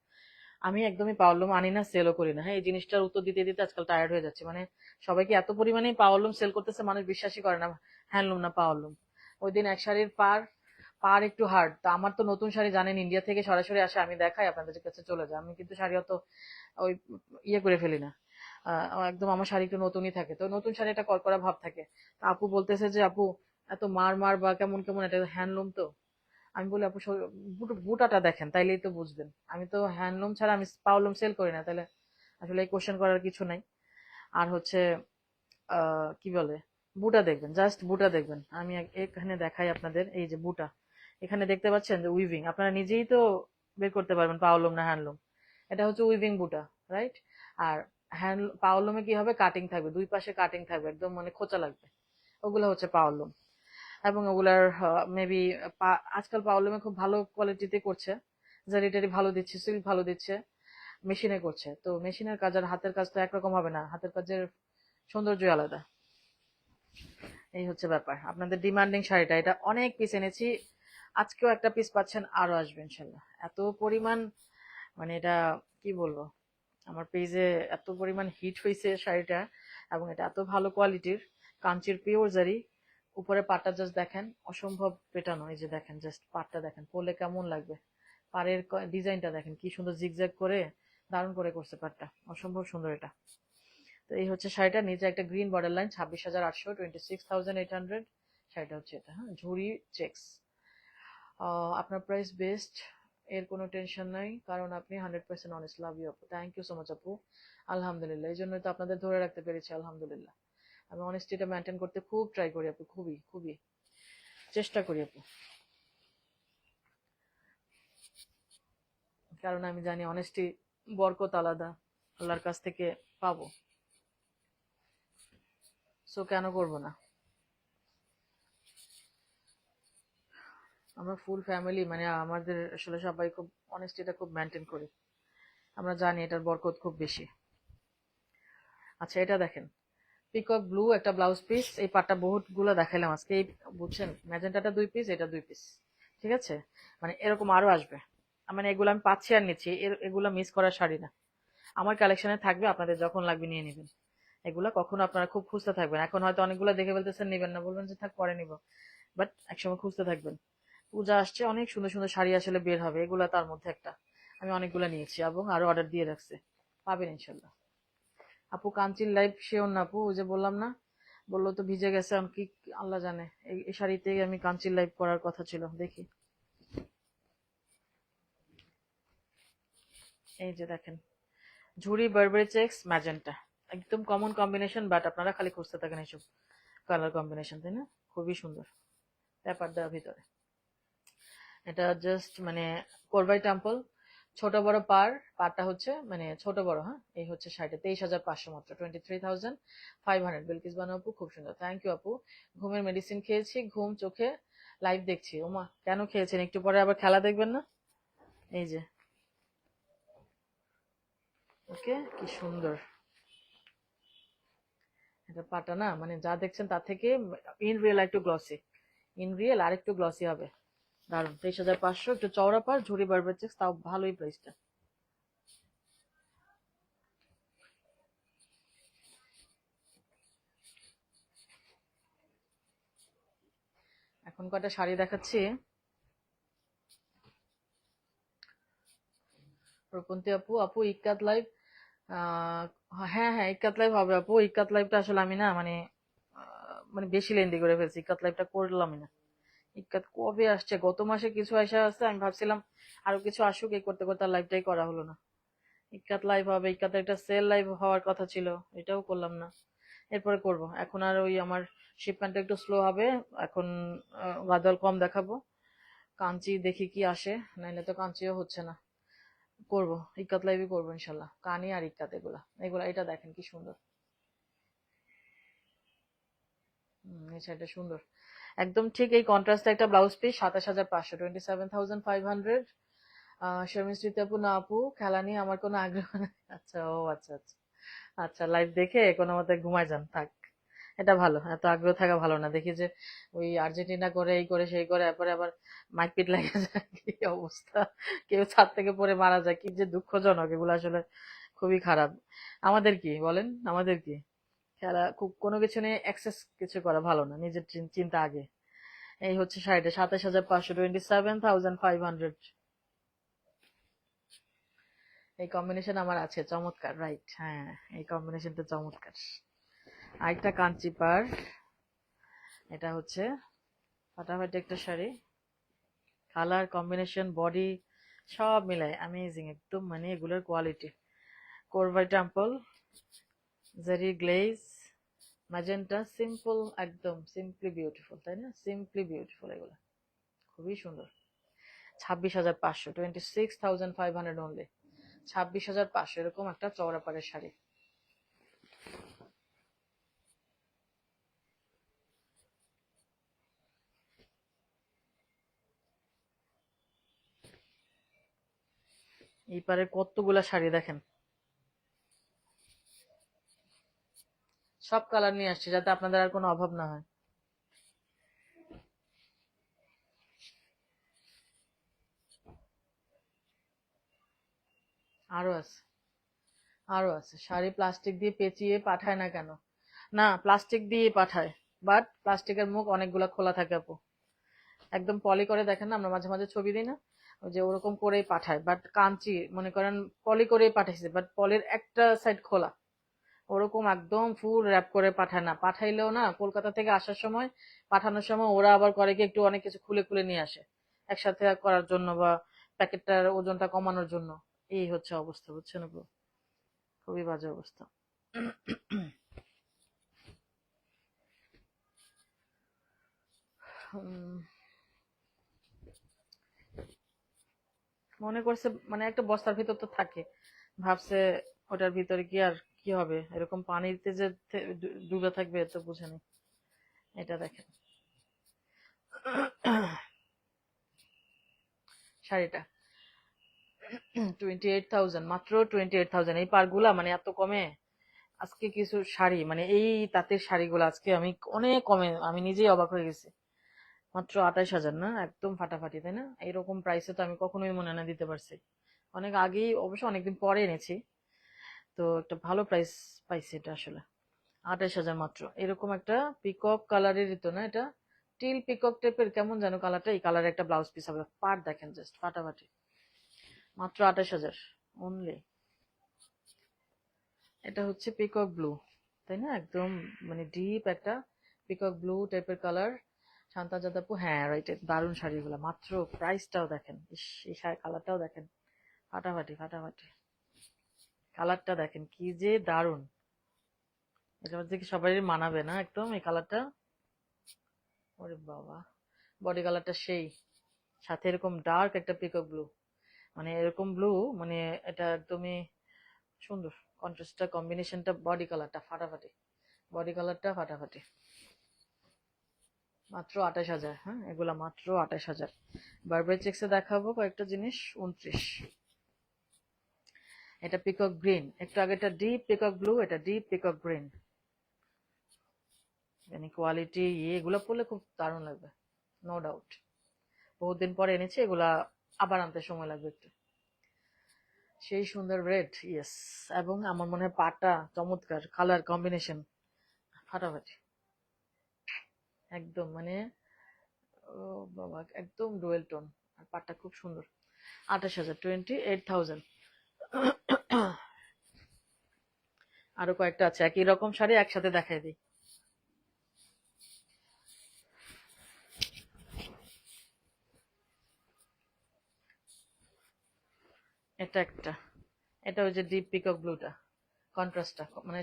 আমি একদমই পাওয়ারলুম আনি না, সেলও করি না। হ্যাঁ, এই জিনিসটার উত্তর দিতে দিতে আজকাল টায়ার্ড হয়ে যাচ্ছে, মানে সবাইকে এত পরিমাণে পাওয়ারলুম সেল করতেছে, মানুষ বিশ্বাসই করে না হ্যান্ডলুম না পাওয়ারলুম। ওই দিন এক শাড়ির পার পার একটু হার্ড, তো আমার তো নতুন শাড়ি জানেন ইন্ডিয়া থেকে সরাসরি আসে, আমি দেখাই আপনাদের কাছে চলে যায়, আমি কিন্তু শাড়ি অত ওই ইয়ে করে ফেলি না। একদম আমার শাড়ি একটু নতুনই থাকে, তো নতুন শাড়ি একটা কড়কড়া ভাব থাকে। তা আপু বলতেছে যে আপু এত মার মার বা কেমন কেমন, এটা হ্যান্ডলুম তো। আমি বলি আপু বুটাটা দেখেন তাইলেই তো বুঝবেন, আমি তো হ্যান্ডলুম ছাড়া আমি পাওয়ারলুম সেল করি না, তাহলে আসলে এই কোশ্চেন করার কিছু নাই। আর হচ্ছে কি বলে, বুটা দেখবেন, জাস্ট বুটা দেখবেন, আমি এখানে দেখাই আপনাদের, এই যে বুটা, এখানে দেখতে পাচ্ছেন যে উইভিং, আপনারা নিজেই তো বের করতে পারবেন পাওয়ারলুম না হ্যান্ডলুম। এটা হচ্ছে উইভিং বুটা, রাইট। আর পাওয়ারলুমে কি হবে, কাটিং থাকবে, দুই পাশে কাটিং থাকবে, একদম মানে খোঁচা লাগবে, ওগুলো হচ্ছে পাওয়ারলুম। এবং ওগুলার মেবি আজকাল পাওয়ারলুমে খুব ভালো কোয়ালিটিতে করছে, জারিটারি ভালো দিচ্ছে, সিল্ক ভালো দিচ্ছে, মেশিনে করছে, তো মেশিনের কাজ আর হাতের কাজ তো একরকম হবে না, হাতের কাজের সৌন্দর্য আলাদা। এই হচ্ছে ব্যাপার। আপনাদের ডিমান্ডিং শাড়িটা, এটা অনেক পিস এনেছি, আজকেও একটা পিস পাচ্ছেন, আরো আসবে ইনশাল্লাহ। এত পরিমাণ, মানে এটা কি বলবো, আমার পেজে এত পরিমাণ হিট হয়েছে শাড়িটা, এবং এটা এত ভালো কোয়ালিটির, কাঞ্চির পিওর জারি। উপরে পাটটা জাস্ট দেখেন, অসম্ভব পেটানো, এই যে দেখেন, জাস্ট পাটটা দেখেন, পরলে কেমন লাগবে, পাড়ের ডিজাইনটা দেখেন কি সুন্দর, জিগজ্যাগ করে দারুণ করে করছে পাটটা, অসম্ভব সুন্দর এটা। তো এই হচ্ছে শাড়িটা, নিচে একটা গ্রিন বর্ডার লাইন, 26,800, 26,800 শাড়িটা হচ্ছে এটা, হ্যাঁ, ঝুরি চেক্স। আপনার প্রাইস বেস্ট, এর কোনো টেনশন নাই, কারণ আপনি 100% অনেস্ট। লাভ ইউ আপু, থ্যাংক ইউ সো মাচ আপু। আলহামদুলিল্লাহ, এই জন্যই তো আপনাদের ধরে রাখতে পেরেছি, আলহামদুলিল্লাহ। আমি অনেস্টিটা মেনটেন করতে খুব ট্রাই করি আপু, খুবই খুবই চেষ্টা করি আপু, কারণ আমি জানি অনেস্টি বরকত আলাদা, আল্লাহর কাছ থেকে পাবো, সো কেন করব না। আমরা ফুল ফ্যামিলি, মানে আমাদের আসলে সবাই খুব অনেস্টিটা খুব মেনটেন করি, আমরা জানি এটার বরকত খুব বেশি। আচ্ছা, এটা দেখেন, পিকক ব্লু একটা ব্লাউজ পিস, এই পাটটা বহুত গুলো দেখাইলাম আজকে, এই বুঝছেন, ম্যাজেন্টাটা 2 পিস, এটা 2 পিস, ঠিক আছে, মানে এরকম আরো আসবে, মানে এগুলো আমি পাচ্ছি আর নিচ্ছি, এগুলো মিস করার শাড়ি না, আমার কালেকশনে থাকবে, আপনাদের যখন লাগবে নিয়ে নেবেন। এগুলা কখনো আপনারা খুব খুঁজতে থাকবেন, এখন হয়তো অনেকগুলো দেখে ফেলতেছেন, নেবেন না, বলবেন যে থাক পরে নিব, বাট একসময় খুঁজতে থাকবেন। পূজা আসছে, অনেক সুন্দর সুন্দর শাড়ি আসলে বের হবে, এগুলা তার মধ্যে একটা, আমি অনেকগুলো নিয়েছি এবং আরো অর্ডার দিয়ে রাখছি, পাবেন ইনশাল্লাহ। আপু কাঞ্চির লাইভ শিওর না আপু, ওই যে বললাম না, বললো তো ভিজে গেছে, আমি কি, আল্লাহ জানে, এই শাড়িতে আমি কাঞ্চির লাইভ করার কথা ছিল, দেখি। এই যে দেখেন, ঝুরি বারবারি চেক্স ম্যাজেন্টা, একদম কমন কম্বিনেশন, বাট আপনারা খালি খুঁজতে থাকেন এইসব কালার কম্বিনেশন, তাই না, খুবই সুন্দর, পেপার দেওয়ার ভিতরে। এটা জাস্ট মানে কোরবাই টেম্পল, ছোট বড় পারটা হচ্ছে মানে ছোট বড়, হ্যাঁ, এই হচ্ছে শাড়িটা, 23,500 মাত্র, 23,500। বিলকিস বানু আপু খুব সুন্দর, থ্যাংক ইউ আপু। ঘুমের মেডিসিন খেয়েছি, ঘুম চোখে, লাইভ দেখছি। ওমা, কেন খেয়েছেন, একটু পরে আবার খেলা দেখবেন না? এই যে, ওকে, কি সুন্দর এটা পাটা না, মানে যা দেখছেন তার থেকে ইন রিয়েল একটু গ্লসি, ইন রিয়েল আর একটু গ্লসি হবে, দারুন। 23,500, একটু চওড়া পার, ঝুড়ি বারবার চেক্স, তাও ভালোই প্রাইসটা। এখন কটা শাড়ি দেখাচ্ছি। রূপন্তী আপু, আপু ইক্কাত লাইভ, আহ হ্যাঁ হ্যাঁ, ইক্কাত লাইভ হবে আপু, ইক্কাত লাইভটা আসলে আমি না মানে মানে বেশি লেন্দি করে ফেলছি, ইক্কাত লাইভটা করলামই না। ইক্কাত কবে আসছে, গত মাসে কিছু আসা আছে, আমি ভাবছিলাম আরো কিছু আসুক, এই করতে করতে লাইভটাই করা হলো না। ইক্কাত লাইভ হবে, ইক্কাতে একটা সেল লাইভ হওয়ার কথা ছিল, এটাও করলাম না। এরপরে করব, এখন আর ওই আমার শিপমেন্টটা একটু স্লো হবে এখন। গাদল কম দেখাবো, কাঞ্চি দেখি কি আসে, নাইলে তো কাঞ্চিও হচ্ছে না। করব, ইক্কাত লাইভই করবো ইনশাল্লাহ, কানি আর ইক্কাত এগুলা এগুলা। এটা দেখেন কি সুন্দর, এই শাড়িটা সুন্দর একদম। ঠিক এই কন্ট্রাস্টে একটা ব্লাউজ পিস 27,500, 27,500। শর্মিন স্মৃতি আপু, না আপু খেলা নিয়ে আমার কোনো আগ্রহ নেই। আচ্ছা, ও আচ্ছা আচ্ছা। আচ্ছা, লাইভ দেখে কোনো মতে ঘুমায় যান, থাক। এটা ভালো, এত আগ্রহ থাকা ভালো না। দেখি যে ওই আর্জেন্টিনা করে, এই করে সেই করে, এরপরে আবার মারপিট লেগে যায়, কি অবস্থা, কেউ ছাদ থেকে পড়ে মারা যায়, কি যে দুঃখজনক এগুলো আসলে, খুবই খারাপ। আমাদের কি বলেন, আমাদের কি খেলা, খুব কোনো কিছু নিয়ে এক্সেস কিছু করা ভালো না, নিজের চিন্তা আগে। এই হচ্ছে শাড়িটা, 27,500, 27,500। এই কম্বিনেশন আমার আছে, চমৎকার, রাইট, হ্যাঁ। এই কম্বিনেশনটা চমৎকার। আরেকটা কাঞ্চি পার, এটা হচ্ছে ফাটাফাটি একটা শাড়ি, কালার কম্বিনেশন বডি সব মিলায় অ্যামেজিং একদম, মানে এগুলোর কোয়ালিটি। কোরবাই টেম্পল, জেরি গ্লেজ, ম্যাজেন্টা, সিম্পল, একদম সিম্পলি বিউটিফুল, তাই না? সিম্পলি বিউটিফুল এগুলো, খুবই সুন্দর। 26,500, 26,500 অনলি। 26,500, এরকম একটা চওড়া পাড়ের শাড়ি। এই পারে কতগুলা শাড়ি দেখেন, সব কালার নিয়ে আসছে যাতে আপনাদের আর কোনো অভাব না হয়। আরো আছে, আরো আছে শাড়ি, প্লাস্টিক দিয়ে পেঁচিয়ে পাঠায় না কেন? না, প্লাস্টিক দিয়ে পাঠায়, বাট প্লাস্টিকের মুখ অনেকগুলা খোলা থাকে আপু। একদম পলি করে, দেখেন না, আমরা মাঝে মাঝে ছবি দিই না, ওই যে ওরকম করেই পাঠায়, বাট কাঞ্চি মনে করেন পলি করেই পাঠাইছে, বাট পলির একটা সাইড খোলা। ওরকম একদম ফুল র্যাপ করে পাঠায় না, পাঠাইলেও না, কলকাতা থেকে আসার সময়, পাঠানোর সময় ওরা আবার করে কি একটু অনেক কিছু খুলে খুলে নিয়ে আসে একসাথে করার জন্য, বা প্যাকেটটার ওজনটা কমানোর জন্য। এই হচ্ছে অবস্থা, বুঝছেন আপু, খুবই বাজে অবস্থা। উম, মনে করছে মানে একটা বস্তার ভিতর তো থাকে, ভাবছে ওটার ভিতরে কি আর কি হবে, এরকম পানিতে যে ডুবে থাকবে তো বুঝেনি। এটা দেখেন শাড়িটা, 28,000, মাত্র 28,000। এই পারগুলা মানে এত কমে। আজকে কিছু শাড়ি মানে এই তাঁতের শাড়িগুলো আজকে আমি অনেক কমে, আমি নিজেই অবাক হয়ে গেছি। মাত্র 28,000, না একদম ফাটাফাটি, তাই না? এরকম প্রাইসে তো আমি কখনোই মনে না দিতে পারছি। অনেক আগেই, অবশ্য অনেকদিন পরে এনেছি, তো একটা ভালো প্রাইস পাইছি এটা আসলে। 28,000 মাত্র। এরকম একটা পিকক কালারের তো না এটা, টিল পিকক টাইপের কেমন যেন কালারটা, এই কালারের একটা ব্লাউজ পিস হবে, পার দেখেন জাস্ট ফাটাফাটি। মাত্র 28,000 অনলি। এটা হচ্ছে পিকক ব্লু, তাই না? একদম মানে ডিপ একটা পিকক ব্লু টাইপের কালার। শান্তা যাদাপু, হ্যাঁ রাইট, দারুণ শাড়িগুলো। মাত্র প্রাইসটাও দেখেন, ইস, এই কালারটাও দেখেন, ফাটাফাটি ফাটাফাটি। কালারটা দেখেন কি যে দারুণ, এটা হচ্ছে কি সবারই মানাবে না একদম এই কালারটা। ওরে বাবা, বডি কালারটা সেই, সাথে এরকম ডার্ক একটা পিকক ব্লু, মানে এরকম ব্লু, মানে এটা একদমই সুন্দর। কন্ট্রাস্টটা, কম্বিনেশনটা, বডি কালারটা ফাটাফাটি, বডি কালারটা ফাটাফাটি। মাত্র 28,000, হ্যাঁ এগুলা মাত্র 28,000। বারবার চেক্সে দেখাবো কয়েকটা জিনিস, 29। এটা পিকক গ্রিন, একটু আগে এটা ডিপ পিকক ব্লু, এটা ডিপ পিকক গ্রিন। মানে কোয়ালিটি এগুলো পরলে খুব দারুণ লাগবে, নো ডাউট। বহুদিন পরে এনেছি এগুলা, আবার আনতে সময় লাগবে একটু। সেই সুন্দর রেড, ইয়েস। এবং আমার মনে হয় পাটা চমৎকার, কালার কম্বিনেশন ফাটাফাটি একদম, মানে ও বাবা, একদম ডুয়েল টোন, আর পাটটা খুব সুন্দর। 28,000, 28,000। আরো কয়েকটা আছে একই রকম শাড়ি, একসাথে দেখাই দিই। এটা একটা, এটা ওই যে ডিপ পিকক ব্লুটা, কন্ট্রাস্টটা, মানে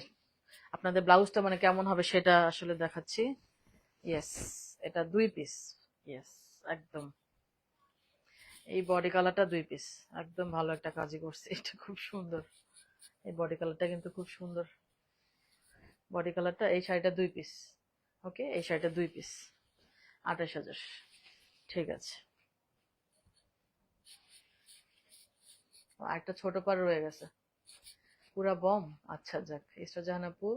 আপনাদের ব্লাউজটা মানে কেমন হবে সেটা আসলে দেখাচ্ছি। ইয়েস, এটা 2 পিস। ইয়েস, একদম এই বডি কালারটা 2 পিস, একদম ভালো একটা কাজই করছে। এটা খুব সুন্দর, এই বডি কালারটা কিন্তু খুব সুন্দর। বডি কালারটা, এই শাড়িটা 2 পিস। ওকে, এই শাড়িটা 2 পিস, 28,000। ঠিক আছে, একটা ছোট পার রয়ে গেছে, পুরা বম। আচ্ছা যাক, ইসরা জাহান আপু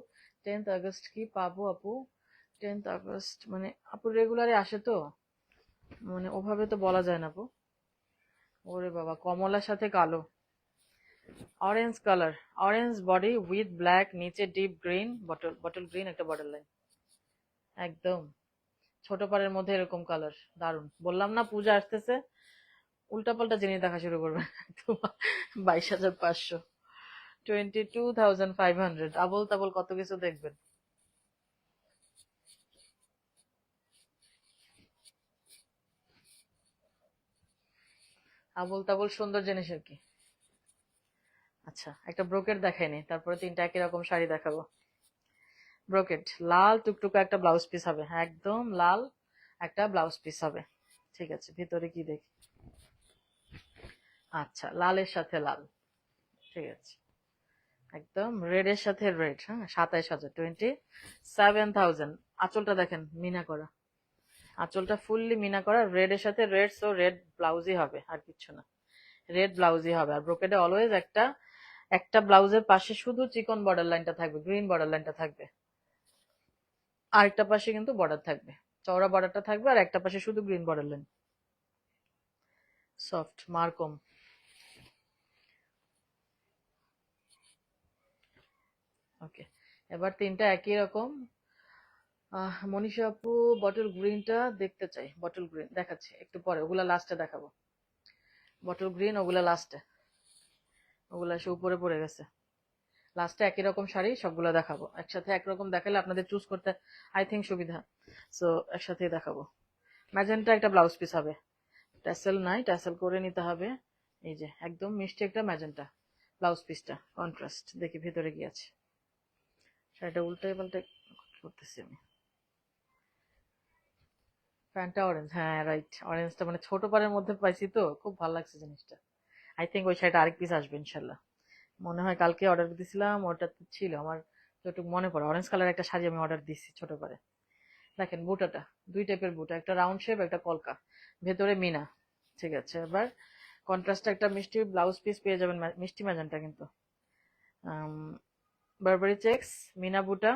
10th আগস্ট কি পাবো আপু? 10th আগস্ট মানে আপু রেগুলারে আসে তো, মানে ওভাবে তো বলা যায় না আপু। ওরে বাবা, কমলার সাথে কালো, orange colour, orange body with black, নিচে deep green, bottle bottle green একটা বর্ডার লাইন, একদম ছোট পাড়ের মধ্যে এরকম কালার, দারুন। বললাম না পূজা আসতেছে, উল্টাপাল্টা জিনিস দেখা শুরু করবে। 22,500, 22,500, আবল তাবল কত কিছু দেখবেন। আবল তাবল সুন্দর জিনিস আর কি। আচ্ছা, একটা ব্রোকেট দেখাইনি, তারপরে 3টা একই রকম শাড়ি দেখাবো। ব্রোকেট, লাল টুকটুকে একটা ব্লাউজ পিস হবে, হ্যাঁ একদম লাল একটা ব্লাউজ পিস হবে। ঠিক আছে, ভিতরে কি দেখি? আচ্ছা, লালের সাথে লাল, ঠিক আছে, একদম রেড এর সাথে রেড। হ্যাঁ, 27,000, 27,000। আঁচলটা দেখেন মিনা করা, আঁচলটা ফুললি মিনা করা, রেড এর সাথে রেড, সো রেড ব্লাউজই হবে, আর কিচ্ছু না, রেড ব্লাউজই হবে। আর ব্রোকেটে অলওয়েজ একটা একটা ব্লাউজের পাশে শুধু চিকন বর্ডার লাইনটা থাকবে, গ্রিন বর্ডার লাইনটা থাকবে, আরেকটা পাশে কিন্তু বর্ডার থাকবে, চওড়া বর্ডারটা থাকবে, আর একটা পাশে শুধু গ্রিন বর্ডার লাইন, সফট মার্কম। ওকে, এবার 3টা একই রকম। মনীষা আপু বটল গ্রিনটা দেখতে চাই, বটল গ্রিন দেখাচ্ছি একটু পরে, ওগুলা লাস্টে দেখাবো। বটল গ্রিন ওগুলা লাস্টে, ওগুলা এসে উপরে পড়ে গেছে। লাস্টে একই রকম শাড়ি সবগুলো দেখাবো একসাথে, একরকম দেখালে আপনাদের চুজ করতে আই থিঙ্ক সুবিধা, সো একসাথেই দেখাবো। ম্যাজেন্টা একটা ব্লাউজ পিস হবে, ট্যাসেল নাই, ট্যাসেল করে নিতে হবে। এই যে একদম মিষ্টি একটা ম্যাজেন্টা ব্লাউজ পিসটা, কন্ট্রাস্ট। দেখি ভেতরে কি আছে। শাড়িটা উল্টাই পাল্টাই করতেছি আমি। প্যান্টটা অরেঞ্জ, হ্যাঁ রাইট, অরেঞ্জটা মানে ছোট পাড়ের মধ্যে পাইছি তো, খুব ভালো লাগছে জিনিসটা। আই থিঙ্ক ওই শাড়িটা আরেক পিস আসবে ইনশাল্লাহ। মনে হয় কালকে অর্ডার দিয়েছিলাম, ওটা তো ছিল আমার যতটুকু মনে পড়ে, অরেঞ্জ কালার একটা শাড়ি আমি অর্ডার দিচ্ছি ছোট করে। দেখেন বুটাটা, 2 টাইপের বুটা, একটা রাউন্ড শেপ, একটা কলকা, ভেতরে মিনা। ঠিক আছে, এবার কন্ট্রাস্টে একটা মিষ্টি ব্লাউজ পিস পেয়ে যাবেন, মিষ্টি ম্যাজেন্টা কিন্তু, বারবারি চেক্স, মিনা বুটা।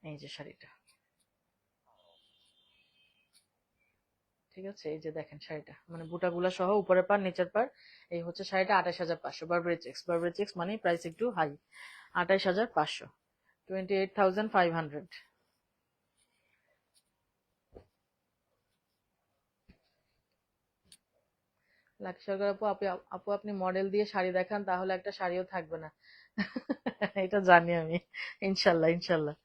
এই যে শাড়িটা, ঠিক আছে, এই যে দেখেন শাড়িটা, মানে বুটাগুলা সহ উপরের পার নিচের পার। এই হচ্ছে শাড়িটা, 28,500, বারবারি চেক্স। বারবারি চেক্স মানে প্রাইস একটু হাই, 28,500, 28,500। লাকি সরকার আপু, আপু আপনি মডেল দিয়ে শাড়ি দেখান, তাহলে একটা শাড়িও থাকবে না। এটা জানি আমি, ইনশাল্লাহ ইনশাল্লাহ,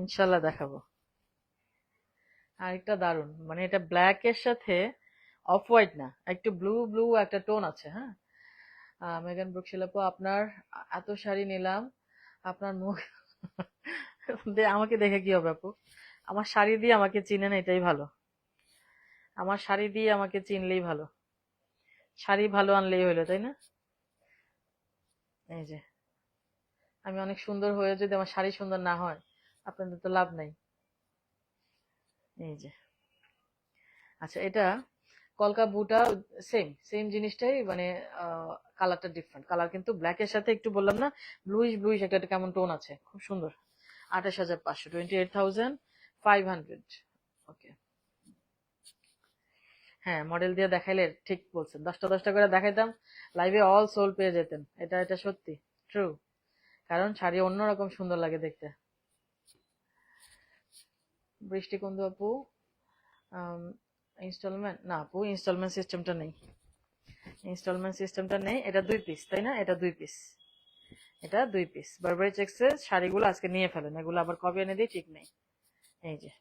ইনশাল্লাহ দেখাবো। আরেকটা দারুন, মানে এটা ব্ল্যাক এর সাথে অফ হোয়াইট না, একটু ব্লু ব্লু একটা টোন আছে। হ্যাঁ, মেগান ব্রুকশিল আপু, আপনার এত শাড়ি নিলাম, আপনার মুখ আমাকে দেখে কি হবে আপু? আমার শাড়ি দিয়ে আমাকে চিনেন, এটাই ভালো। আমার শাড়ি দিয়ে আমাকে চিনলেই ভালো, শাড়ি ভালো আনলেই হলো, তাই না? এই যে, আমি অনেক সুন্দর হয়ে যদি আমার শাড়ি সুন্দর না হয়, আপনাদের তো লাভ নাই। এই যে, আচ্ছা, এটা কলকা বুটা, সেম সেম জিনিসটাই, মানে কালারটা ডিফারেন্ট, কালার কিন্তু ব্ল্যাক এর সাথে একটু বললাম না, ব্লুইশ ব্লুইশ একটা কেমন টোন আছে, খুব সুন্দর। 28,500, 28,500। ওকে, হ্যাঁ মডেল দিয়ে দেখাইলে ঠিক বলছেন, 10টা করে দেখাইতাম, লাইভে অল সোল পেয়ে যেতেন, এটা এটা সত্যি ট্রু, কারণ শাড়ি অন্যরকম সুন্দর লাগে দেখতে। বৃষ্টি কুন্দু আপু, ইনস্টলমেন্ট না আপু, ইনস্টলমেন্ট সিস্টেমটা নেই, ইনস্টলমেন্ট সিস্টেমটা নেই। এটা 2 পিস তাই না? এটা 2 পিস, এটা 2 পিস। বারবারি চেক্সের শাড়িগুলো আজকে নিয়ে ফেলেন, এগুলো আবার কবে এনে দিই ঠিক নেই। এই যে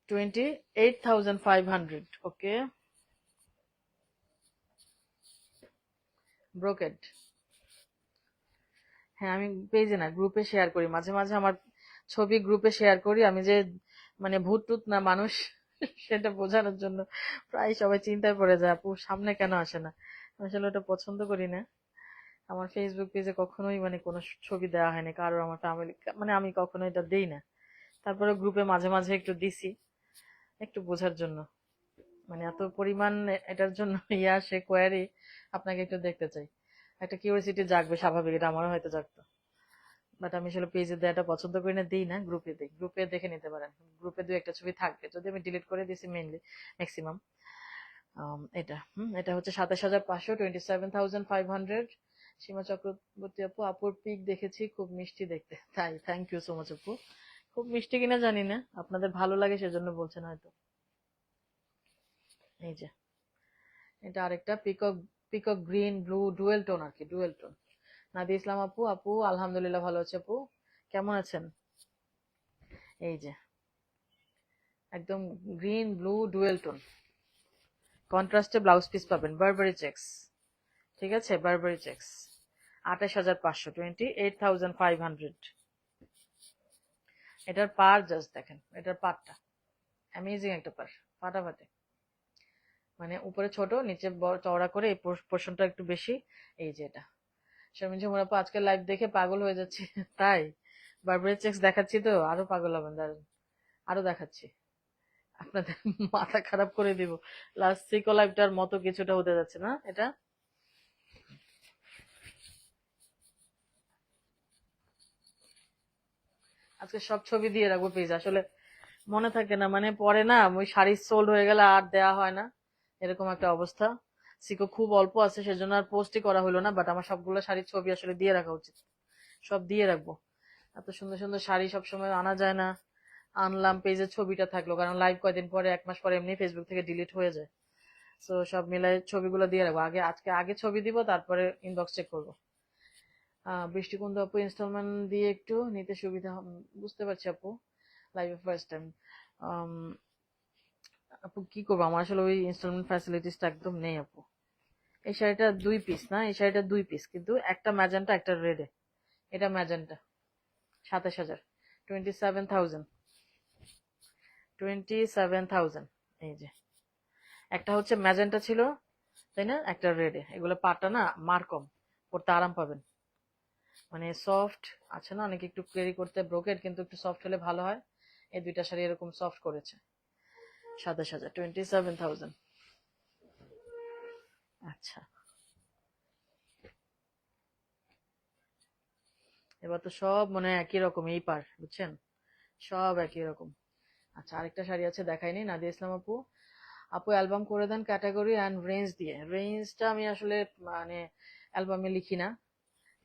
28,500। ওকে, ব্রোকেড। হ্যাঁ, আমি পেজে না গ্রুপে শেয়ার করি, মাঝে মাঝে আমার ছবি গ্রুপে শেয়ার করি। আমি যে মানে ভূত টুত না মানুষ সেটা বোঝানোর জন্য প্রায় সবাই চিন্তায় পড়ে যায়, আপু সামনে কেন আসে না। আসলে ওটা পছন্দ করি না। আমার ফেসবুক পেজে কখনোই মানে কোনো ছবি দেওয়া হয়নি কারোর, আমার ফ্যামিলি, মানে আমি কখনো এটা দেই না। তারপরে গ্রুপে মাঝে মাঝে একটু দিছি, একটু বোঝার জন্য। মানে এত পরিমাণ এটার জন্য ইয়ে আসে কোয়ারি, আপনাকে একটু দেখতে চাই, একটা কিউরিওসিটি জাগবে, স্বাভাবিক, এটা আমারও হয়তো জাগতো। বাট আমি আসলে পেজে দেওয়াটা পছন্দ করি না, দিই না, গ্রুপে দিই। গ্রুপে দেখে নিতে পারেন, গ্রুপে দু একটা ছবি থাকবে, যদি আমি ডিলিট করে দিছি মেইনলি ম্যাক্সিমাম। এটা এটা হচ্ছে 27,500, 27,500। সীমা চক্রবর্তী আপু, আপুর পিক দেখেছি, খুব মিষ্টি দেখতে। তাই, থ্যাংক ইউ সো মাচ আপু। খুব মিষ্টি কিনা জানি না, আপনাদের ভালো লাগে সেজন্য বলছেন হয়তো। এই যে এটা আরেকটা peacock, peacock green blue dual tone আর কি, ডুয়েল টোন। নাদি ইসলাম আপু, আপু আলহামদুলিল্লাহ ভালো আছে আপু, কেমন আছেন? এই যে একদম গ্রিন ব্লু ডুয়েল টোন, কন্ট্রাস্টে ব্লাউজ পিস পাবেন, বারবারি চেক্স। ঠিক আছে, বারবারি চেক্স। 28,500, 28,500। এটার পার জাস্ট দেখেন, এটার পারটা অ্যামেজিং একটা পার, ফাটাফাটি। মানে উপরে ছোট, নিচে চওড়া করে, এই পোর্শনটা একটু বেশি। এই যে এটা শারমিন ঝুমুর আপু, আজকের লাইভ দেখে পাগল হয়ে যাচ্ছি। তাই, বারবারি চেক্স দেখাচ্ছি তো আরো পাগল হবেন, দাঁড়ান আরো দেখাচ্ছি, আপনাদের মাথা খারাপ করে দিব। লাস্ট সিকো লাইভটার মতো কিছুটা হতে যাচ্ছে না এটা। আজকে সব ছবি দিয়ে রাখবো পেজ, আসলে মনে থাকে না, মানে পরে না ওই শাড়ি সোল্ড হয়ে গেলে আর দেয়া হয় না, এরকম একটা অবস্থা। সিকো খুব অল্প আছে, সেজন্য আর পোস্টই করা হলো না, বাট আমার সবগুলো শাড়ির ছবি আসলে দিয়ে রাখা উচিত, সব দিয়ে রাখবো। এত সুন্দর সুন্দর শাড়ি সবসময় আনা যায় না, আনলাম, পেজের ছবিটা থাকলো, কারণ লাইভ কয়দিন পরে, 1 মাস পরে এমনি ফেসবুক থেকে ডিলিট হয়ে যায়। তো সব মিলাই ছবিগুলো দিয়ে রাখবো, আগে ছবি দিব, তারপরে ইনবক্স চেক করবো। বৃষ্টিকুন্দ আপু, ইনস্টলমেন্ট দিয়ে একটু নিতে সুবিধা বুঝতে পারছি আপু, লাইভে ফার্স্ট টাইম। আপু কি করবো, আমার আসলে ওই ইনস্টলমেন্ট ফ্যাসিলিটিসটা একদম নেই আপু। এই শাড়িটা 2 পিস না, এই শাড়িটা 2 পিস, কিন্তু একটা ম্যাজেন্টা একটা রেডে। এটা ম্যাজেন্টা, 27,000, 27,000, 27,000। এই যে একটা হচ্ছে ম্যাজেন্টা ছিল, তাই না, একটা রেডে। এগুলো পাটা না মার কম, পড়তে আরাম পাবেন, মানে সফট আছে না, অনেকে একটু ক্যারি করতে ব্রোকেড, কিন্তু একটু সফট হলে ভালো হয়। এই দুইটা শাড়ি এরকম সফট করেছে। 27,000, 27,000। আচ্ছা, এবার তো সব মনে হয় একই রকম, এই পার বুঝছেন, সব একই রকম। আচ্ছা, আরেকটা শাড়ি আছে দেখাইনি, নাদিয়া ইসলাম আপু, আপু অ্যালবাম করে দেন ক্যাটাগরি অ্যান্ড রেঞ্জ দিয়ে। রেঞ্জটা আমি আসলে মানে অ্যালবামে লিখি না,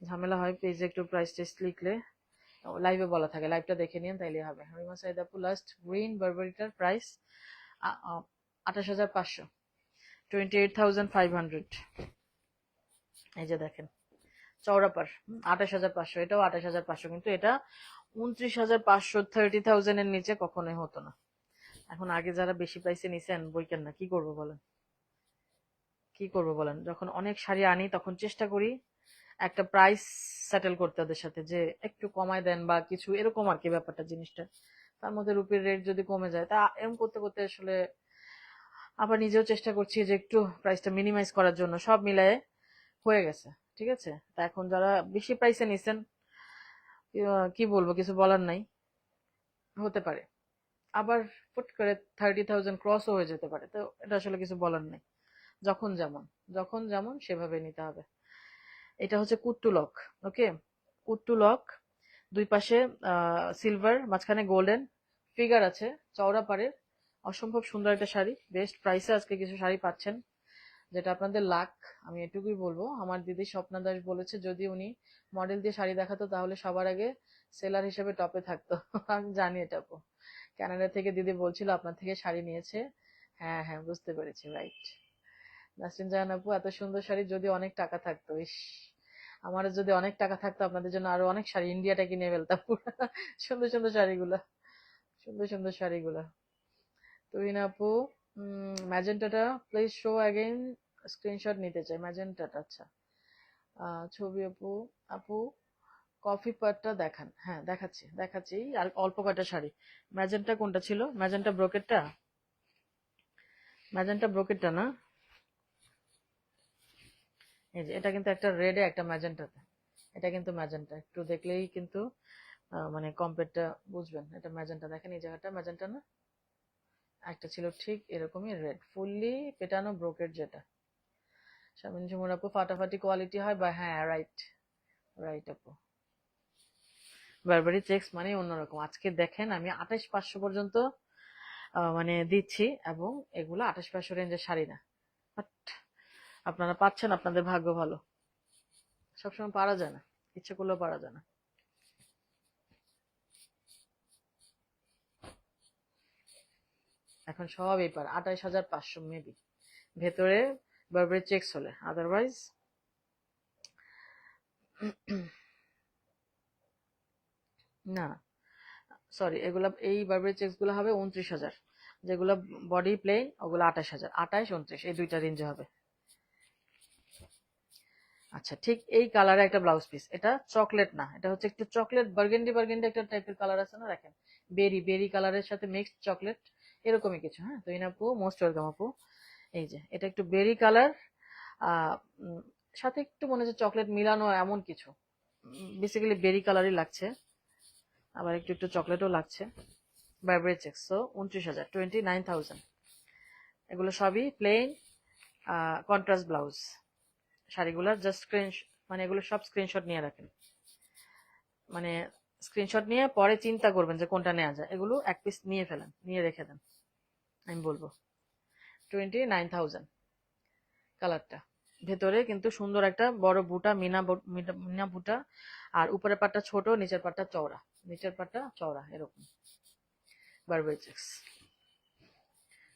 ঝামেলা হয়, পেজে একটু প্রাইস টেস্ট লিখলে লাইভে বলা থাকে, লাইভটা দেখে নিন তাইলে হবে। রিমা সাইদ আপু, লাস্ট গ্রিন বারবারিটার প্রাইস 28,500, 28,500। এই যে দেখেন চৌরাপার, 28,500, এটাও 28,500, কিন্তু এটা 29,500, 30,000 এর নিচে কখনোই হতো না। এখন আগে যারা বেশি প্রাইসে নিছেন বইকেন না, কি করবো বলেন, কি করবো বলেন। যখন অনেক শাড়ি আনি তখন চেষ্টা করি একটা প্রাইস সেটেল করতে ওদের সাথে, যে একটু কমায় দেন বা কিছু এরকম আর কি ব্যাপারটা, জিনিসটা। তার মধ্যে রুপির রেট যদি কমে যায়, তা এরকম করতে করতে আসলে আবার নিজেও চেষ্টা করছি যে একটু প্রাইসটা মিনিমাইজ করার জন্য, সব মিলায়ে হয়ে গেছে। ঠিক আছে, তা এখন যারা বেশি প্রাইসে নিছেন, কি বলবো, কিছু বলার নাই, হতে পারে আবার ফুট করে 30,000 ক্রসও হয়ে যেতে পারে, তো এটা আসলে কিছু বলার নেই। যখন যেমন, যখন যেমন সেভাবে নিতে হবে। এটা হচ্ছে কুট্টু লক, ওকে, কুট্টু লক, দুই পাশে সিলভার, মাঝখানে গোল্ডেন, ফিগার আছে, চওড়া পাড়ের, অসম্ভব সুন্দর একটা শাড়ি। বেস্ট প্রাইসে আজকে কিছু শাড়ি পাচ্ছেন, যেটা আপনাদের লাক। আমি এটুকুই বলবো, আমার দিদি স্বপ্না দাস বলেছে যদি উনি মডেল দিয়ে শাড়ি দেখাতো তাহলে সবার আগে সেলার হিসেবে টপে থাকতো। আমি জানি এটা আপু, কানাডা থেকে দিদি বলছিল আপনার থেকে শাড়ি নিয়েছে। হ্যাঁ হ্যাঁ, বুঝতে পেরেছি, রাইট। নাসরিন জাহান আপু, এত সুন্দর শাড়ি, যদি অনেক টাকা থাকতো, ইস, আমার যদি অনেক টাকা থাকতো আপনাদের জন্য আরো অনেক শাড়ি ইন্ডিয়াটা কিনে ফেলতাম পুরো। সুন্দর সুন্দর শাড়িগুলা, সুন্দর সুন্দর শাড়িগুলা। তুহিন আপু, ম্যাজেন্টাটা প্লিজ শো অ্যাগেন, স্ক্রিনশট নিতে চাই ম্যাজেন্টাটা। আচ্ছা, ছবি আপু, আপু কফি পাটটা দেখান। হ্যাঁ দেখাচ্ছি দেখাচ্ছি, আর অল্প কয়টা শাড়ি। ম্যাজেন্টা কোনটা ছিল? ম্যাজেন্টা ব্রোকেটটা, ম্যাজেন্টা ব্রোকেটটা না? এই যে এটা কিন্তু একটা রেডে একটা ম্যাজেন্টাতে, এটা কিন্তু ম্যাজেন্টা, একটু দেখলেই কিন্তু মানে কম্পেয়ারটা বুঝবেন। এটা ম্যাজেন্টা, দেখেন এই জায়গাটা ম্যাজেন্টা না? একটা ছিল ঠিক এরকমই রেড, ফুললি পেটানো ব্রোকেট যেটা। শামিন ঝুমুর আপু ফাটাফাটি কোয়ালিটি হয় বা, হ্যাঁ রাইট, রাইট আপু। বারবারি চেক্স মানে অন্যরকম। আজকে দেখেন আমি 28,500 পর্যন্ত মানে দিচ্ছি, এবং এগুলো 28,500 রেঞ্জের শাড়ি না, বাট আপনারা পাচ্ছেন, আপনাদের ভাগ্য ভালো। সবসময় পারা যায় না, ইচ্ছে করলেও পারা যায় না। এখন সব এই পার 28,500 মেবি, ভেতরে বারবারি চেক্স হলে, আদারওয়াইজ না। সরি, এগুলা এই বারবারি চেক্স গুলো হবে 29,000, যেগুলো বডি প্লেন ওগুলো 28,000, 28 29 এই দুইটা রেঞ্জে হবে। আচ্ছা, ঠিক এই কালারে একটা ব্লাউজ পিস, এটা চকলেট না, এটা হচ্ছে একটু চকলেট বার্গেন্ডি বার্গেন্ডি একটা টাইপের কালার আছে না, দেখেন বেরি বেরি কালারের সাথে মিক্সড চকলেট, এরকমই কিছু। হ্যাঁ, তো আপু মোস্ট ওয়েলকাম আপু। এই যে এটা একটু বেরি কালার, আহ সাথে একটু মনে হচ্ছে চকলেট মিলানো এমন কিছু, বেসিক্যালি বেরি কালারই লাগছে, আবার একটু একটু চকলেটও লাগছে। বারবারি চেক্স, সো 29,000, 29,000। এগুলো সবই প্লেন কন্ট্রাস্ট ব্লাউজ শাড়িগুলোর, জাস্ট মানে এগুলো সব স্ক্রিনশট নিয়ে রাখেন, মানে স্ক্রিনশট নিয়ে পরে চিন্তা করবেন যে কোনটা নেওয়া যায়, এগুলো এক পিস নিয়ে ফেলেন, নিয়ে রেখে দেন, আমি বলবো। 29,000 কালারটা, ভেতরে কিন্তু সুন্দর একটা বড় বুটা, মিনা বুটা, আর উপরের পাটটা ছোট, নিচের পাটটা চওড়া, নিচের পাটটা চওড়া এরকম। বারবারি চেক্স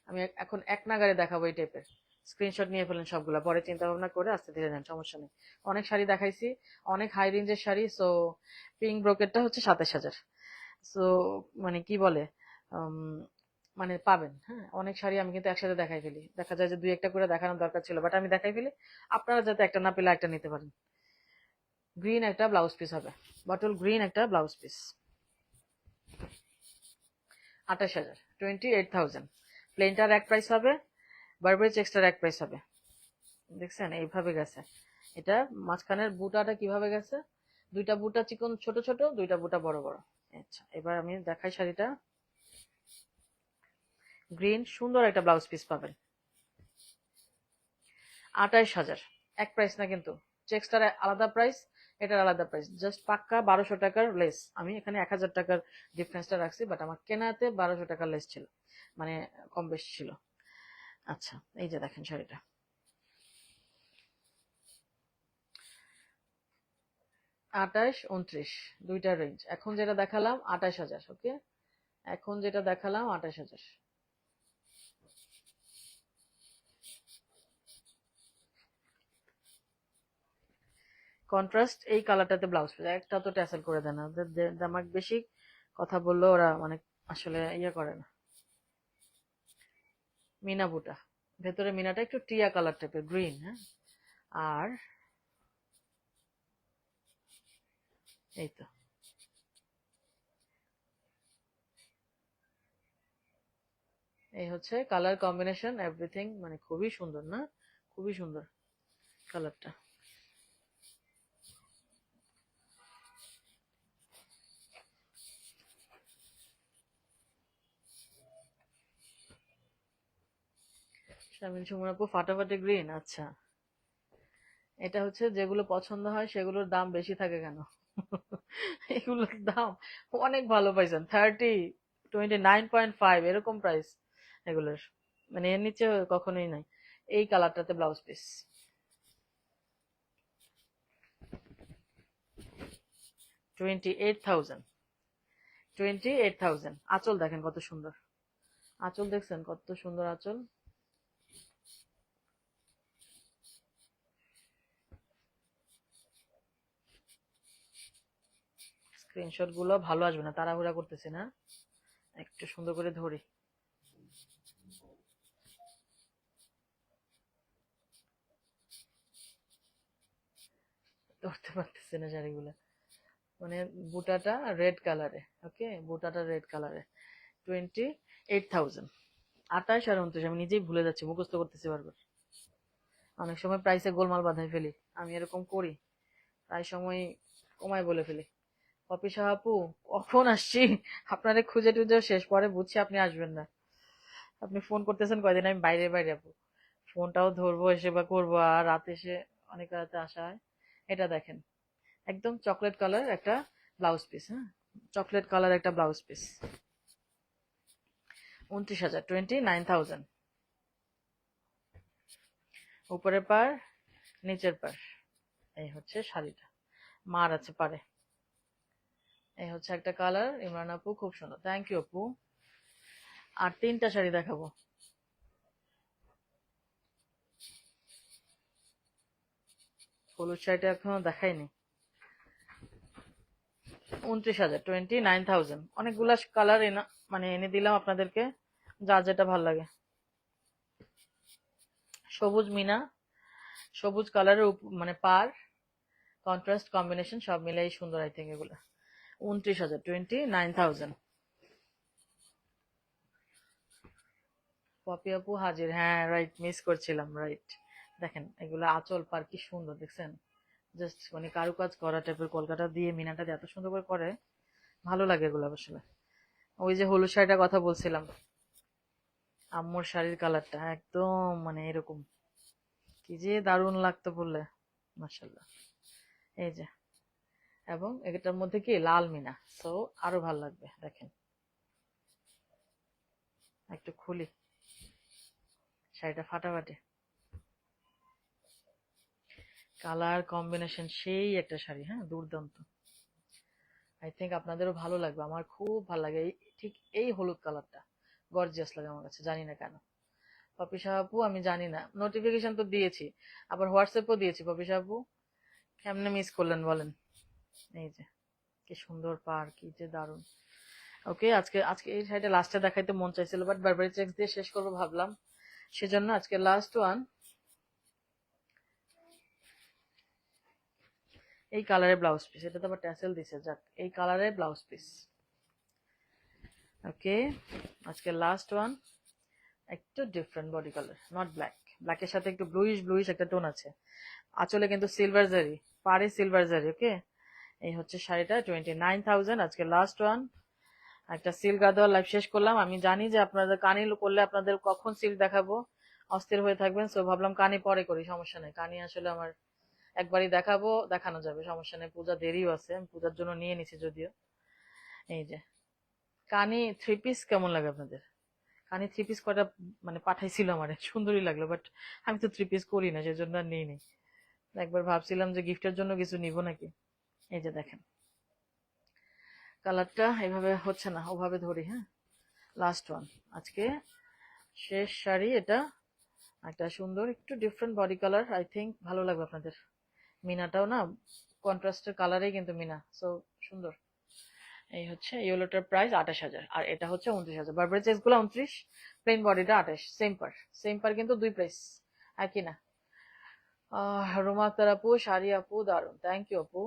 আমি এখন এক নাগারে দেখাবো এই টাইপের, স্ক্রিনশট নিয়ে ফেলেন সবগুলা, পরে চিন্তা ভাবনা করে আস্তে ধীরে নেন, সমস্যা নেই। অনেক শাড়ি দেখাইছি, অনেক হাই রেঞ্জের শাড়ি। সো পিঙ্ক ব্রোকেটটা হচ্ছে 27,000। সো মানে কি বলে, মানে পাবেন। হ্যাঁ, অনেক শাড়ি আমি কিন্তু একসাথে দেখাই ফেলি, দেখা যায় যে দুই একটা করে দেখানোর দরকার ছিল, বাট আমি দেখাই ফেলি, আপনারা যাতে একটা না পেলে একটা নিতে পারেন। গ্রিন একটা ব্লাউজ পিস হবে, বটল গ্রিন একটা ব্লাউজ পিস, 28,000, 28,000। প্লেনটার এক প্রাইস হবে, বারবারি চেক্সটার এক প্রাইস হবে। দেখছেন এইভাবে গেছে, এটা মাঝখানের বুটাটা কিভাবে গেছে, দুইটা বুটা চিকন ছোট ছোট, দুইটা বুটা বড় বড়। আচ্ছা, এবার আমি দেখাই শাড়িটা। গ্রিন সুন্দর একটা ব্লাউজ পিস পাবেন, 28,000, এক প্রাইস না কিন্তু, চেক্সটার আলাদা প্রাইস, এটার আলাদা প্রাইস, জাস্ট পাক্কা 1200 টাকার লেস। আমি এখানে 1,000 টাকার ডিফারেন্সটা রাখছি, বাট আমার কেনাতে 1200 টাকার লেস ছিল, মানে কম বেশি ছিল। আচ্ছা, এই যে দেখেন শাড়িটা, 28 29 দুইটা রেঞ্জ। এখন যেটা দেখালাম 28,000, ওকে, এখন যেটা দেখালাম 28,000। কন্ট্রাস্ট এই কালারটাতে ব্লাউজ পিস, একটা তো ট্যাসেল করে দেয় না, আমাকে বেশি কথা বললো ওরা, মানে আসলে ইয়ে করে না। মিনা বুটা, ভেতরে মিনাটা একটু টিয়া কালার টাইপের গ্রিন। হ্যাঁ, আর এই তো, এই হচ্ছে কালার কম্বিনেশন, এভরিথিং মানে খুবই সুন্দর না, খুবই সুন্দর কালারটা। শামিল সুমন আপু ফাটাফাটি গ্রিন, আচ্ছা। এটা হচ্ছে যেগুলো পছন্দ হয় সেগুলোর দাম বেশি থাকে কেন? এগুলোর দাম অনেক ভালো পাইছেন, 29.5 এরকম প্রাইস এগুলোর, মানে এর নিচে কখনোই নাই। এই কালারটাতে ব্লাউজ পিস, 28,000, 28,000। আঁচল দেখেন কত সুন্দর, আঁচল দেখছেন কত সুন্দর আঁচল। স্ক্রিনশট গুলো ভালো আসবে না, তাড়াহুড়া করতেছি না, একটু সুন্দর করে ধরি। ধরতে পারতেছি না শাড়িগুলো, মানে বুটাটা রেড কালারে, ওকে বুটাটা রেড কালারে, 28,000। 28 আর 29 আমি নিজেই ভুলে যাচ্ছি, মুখস্থ করতেছি বারবার। অনেক সময় প্রাইসে গোলমাল বাঁধাই ফেলি, আমি এরকম করি, প্রায় সময় কমায় বলে ফেলি। পপি সাহা আপু, কখন আসছি আপনারে খুঁজে টুজে শেষ, পরে বুঝছি আপনি আসবেন না। আপনি ফোন করতেছেন কয়দিন, আমি বাইরে বাইরে আপু, ফোনটাও ধরবো এসে বা করবো, আর রাতে এসে অনেক রাতে আসা হয়। এটা দেখেন, একদম চকলেট কালার একটা ব্লাউজ পিস, হ্যাঁ চকলেট কালার একটা ব্লাউজ পিস, 29,000, 29,000। উপরের পার, নিচের পার, এই হচ্ছে শাড়িটা, মার আছে পারে। এই হচ্ছে একটা কালার, ইমরান আপু খুব সুন্দর, থ্যাংক ইউ আপু। আর 3টা শাড়ি দেখাবো। হলুদ শাড়িটা এখনো দেখাইনি। 29,000, 29,000, অনেকগুলা কালার মানে এনে দিলাম আপনাদেরকে, যা যেটা ভাল লাগে। সবুজ মিনা, সবুজ কালারের মানে পার, কন্ট্রাস্ট কম্বিনেশন সব মিলাই সুন্দর, আই থিঙ্ক এগুলো। 29,000, 29,000। পপি আপু হাজির, হ্যাঁ রাইট, মিস করছিলাম, রাইট। দেখেন এগুলো আঁচল পার কি সুন্দর দেখছেন, জাস্ট মানে কারুকাজ করা টাইপের, কলকাতা দিয়ে মিনাটা দিয়ে এত সুন্দর করে করে, ভালো লাগে এগুলো আসলে। ওই যে হলুদ শাড়িটার কথা বলছিলাম, আম্মুর শাড়ির কালারটা একদম মানে এরকম, কি যে দারুণ লাগতো বললে, মাশাল্লাহ। এই যে, এবং এটার মধ্যে কি লাল মিনা, সো আরো ভাল লাগবে। দেখেন একটু খুলি, শাড়িটা ফাটাফাটি, কালার কম্বিনেশন সেই একটা শাড়ি, হ্যাঁ দুর্দান্ত। আই থিঙ্ক আপনাদেরও ভালো লাগবে, আমার খুব ভালো লাগে ঠিক এই হলুদ কালারটা, গর্জিয়াস লাগে আমার কাছে, জানি না কেন। পপি সাহাপু আমি জানি না, নোটিফিকেশন তো দিয়েছি, আবার হোয়াটসঅ্যাপও দিয়েছি। পপি সাহাপু কেমনে মিস করলেন বলেন। এই যে কি সুন্দর পার, কি যে দারুণ। ওকে, আজকে আজকে এই শাড়িটা লাস্টে দেখাইতে মন চাইছিল, বাট বারবারি চেক্স দিয়ে শেষ করবো ভাবলাম, সেজন্য আজকে লাস্ট ওয়ান এই কালারের ব্লাউজ পিস, এটা তো আবার ট্যাসেল দিছে, যাক এই কালারের ব্লাউজ পিস। ওকে, আজকে লাস্ট ওয়ান, একটু different body colour, not black, ব্ল্যাকের সাথে একটু ব্লুইশ ব্লুইশ একটা টোন আছে, আঁচলে কিন্তু সিলভার জারি, পারে সিলভার জারি। ওকে, এই হচ্ছে শাড়িটা, 29,000, আজকে লাস্ট ওয়ান। একটা সিল্ক গাদোয়ার লাইভ শেষ করলাম। আমি জানি যে আপনাদের কানি করলে আপনাদের কখন সিল্ক দেখাবো অস্থির হয়ে থাকবেন, সো ভাবলাম কানি পরে করি, সমস্যা নেই। কানি আসলে আমার একবারই দেখাবো, দেখানো যাবে, সমস্যা নেই, পূজা দেরিও আছে, আমি পূজার জন্য নিয়ে নিছি যদিও। এই যে কানি থ্রি পিস কেমন লাগে আপনাদের? কানি থ্রি পিস কয়টা মানে পাঠাইছিল আমার, সুন্দরই লাগলো, বাট আমি তো থ্রি পিস করি না, সেজন্য আর নিই নি। একবার ভাবছিলাম যে গিফটের জন্য কিছু নিব নাকি। এই যে দেখেন কালারটা এভাবে হচ্ছে না, ওভাবে ধরি, হ্যাঁ লাস্ট ওয়ান আজকে শেষ শাড়ি এটা, একটা সুন্দর একটু different body colour, I think ভালো লাগবে আপনাদের। মিনাটাও না কন্ট্রাস্টের কালারেই কিন্তু মিনা, সো সুন্দর। এই হচ্ছে ইয়েলোটার প্রাইস 28,000, আর এটা হচ্ছে 29,000। বারবারি চেক্স গুলো 29, প্লেন বডিটা 28, সেম পার, সেম পার কিন্তু দুই প্রাইস একই না। রোমা আক্তার আপু, শাড়ি আপু দারুন, থ্যাংক ইউ আপু।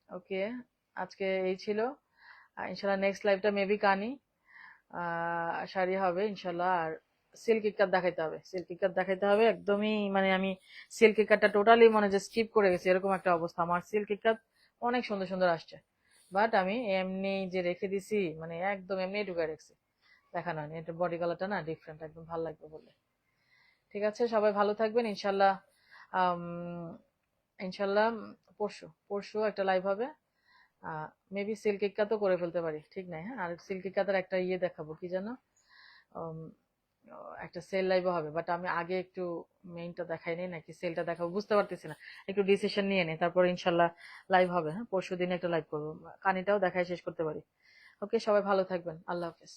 ওকে, আজকে এই ছিল, ইনশাল্লাহ নেক্সট লাইভটা মেবি কানি শাড়ি হবে ইনশাল্লাহ, আর সিল্ক ইকার দেখাইতে হবে, সিল্ক ইকার দেখাইতে হবে একদমই, মানে আমি সিল্ক ইকারটা টোটালি মানে যে স্কিপ করে গেছি এরকম একটা অবস্থা। আমার সিল্ক ইকার অনেক সুন্দর সুন্দর আসছে, বাট আমি এমনি যে রেখে দিছি, মানে একদম এমনি ঢুকে রাখছি, দেখানো হয়নি। এটা বডি কালারটা না ডিফারেন্ট, একদম ভালো লাগবে বলে। ঠিক আছে, সবাই ভালো থাকবেন ইনশাল্লাহ। আম, ইনশাল্লাহ পরশু পরশু একটা লাইভ হবে, মেবি সিল্ক ইক্কা তো করে ফেলতে পারি, ঠিক নাই, হ্যাঁ। আর সিল্ক ইক্কাতে একটা ইয়ে দেখাবো, কি যেন উম, একটা সেল লাইভও হবে, বাট আমি আগে একটু মেইনটা দেখাই নেই, নাকি সেলটা দেখাবো বুঝতে পারতেছি না, একটু ডিসিশন নিয়ে নেই, তারপর ইনশাল্লাহ লাইভ হবে। হ্যাঁ পরশু দিনে একটা লাইভ করবো, কানিটাও দেখায় শেষ করতে পারি। ওকে, সবাই ভালো থাকবেন, আল্লাহ হাফেজ।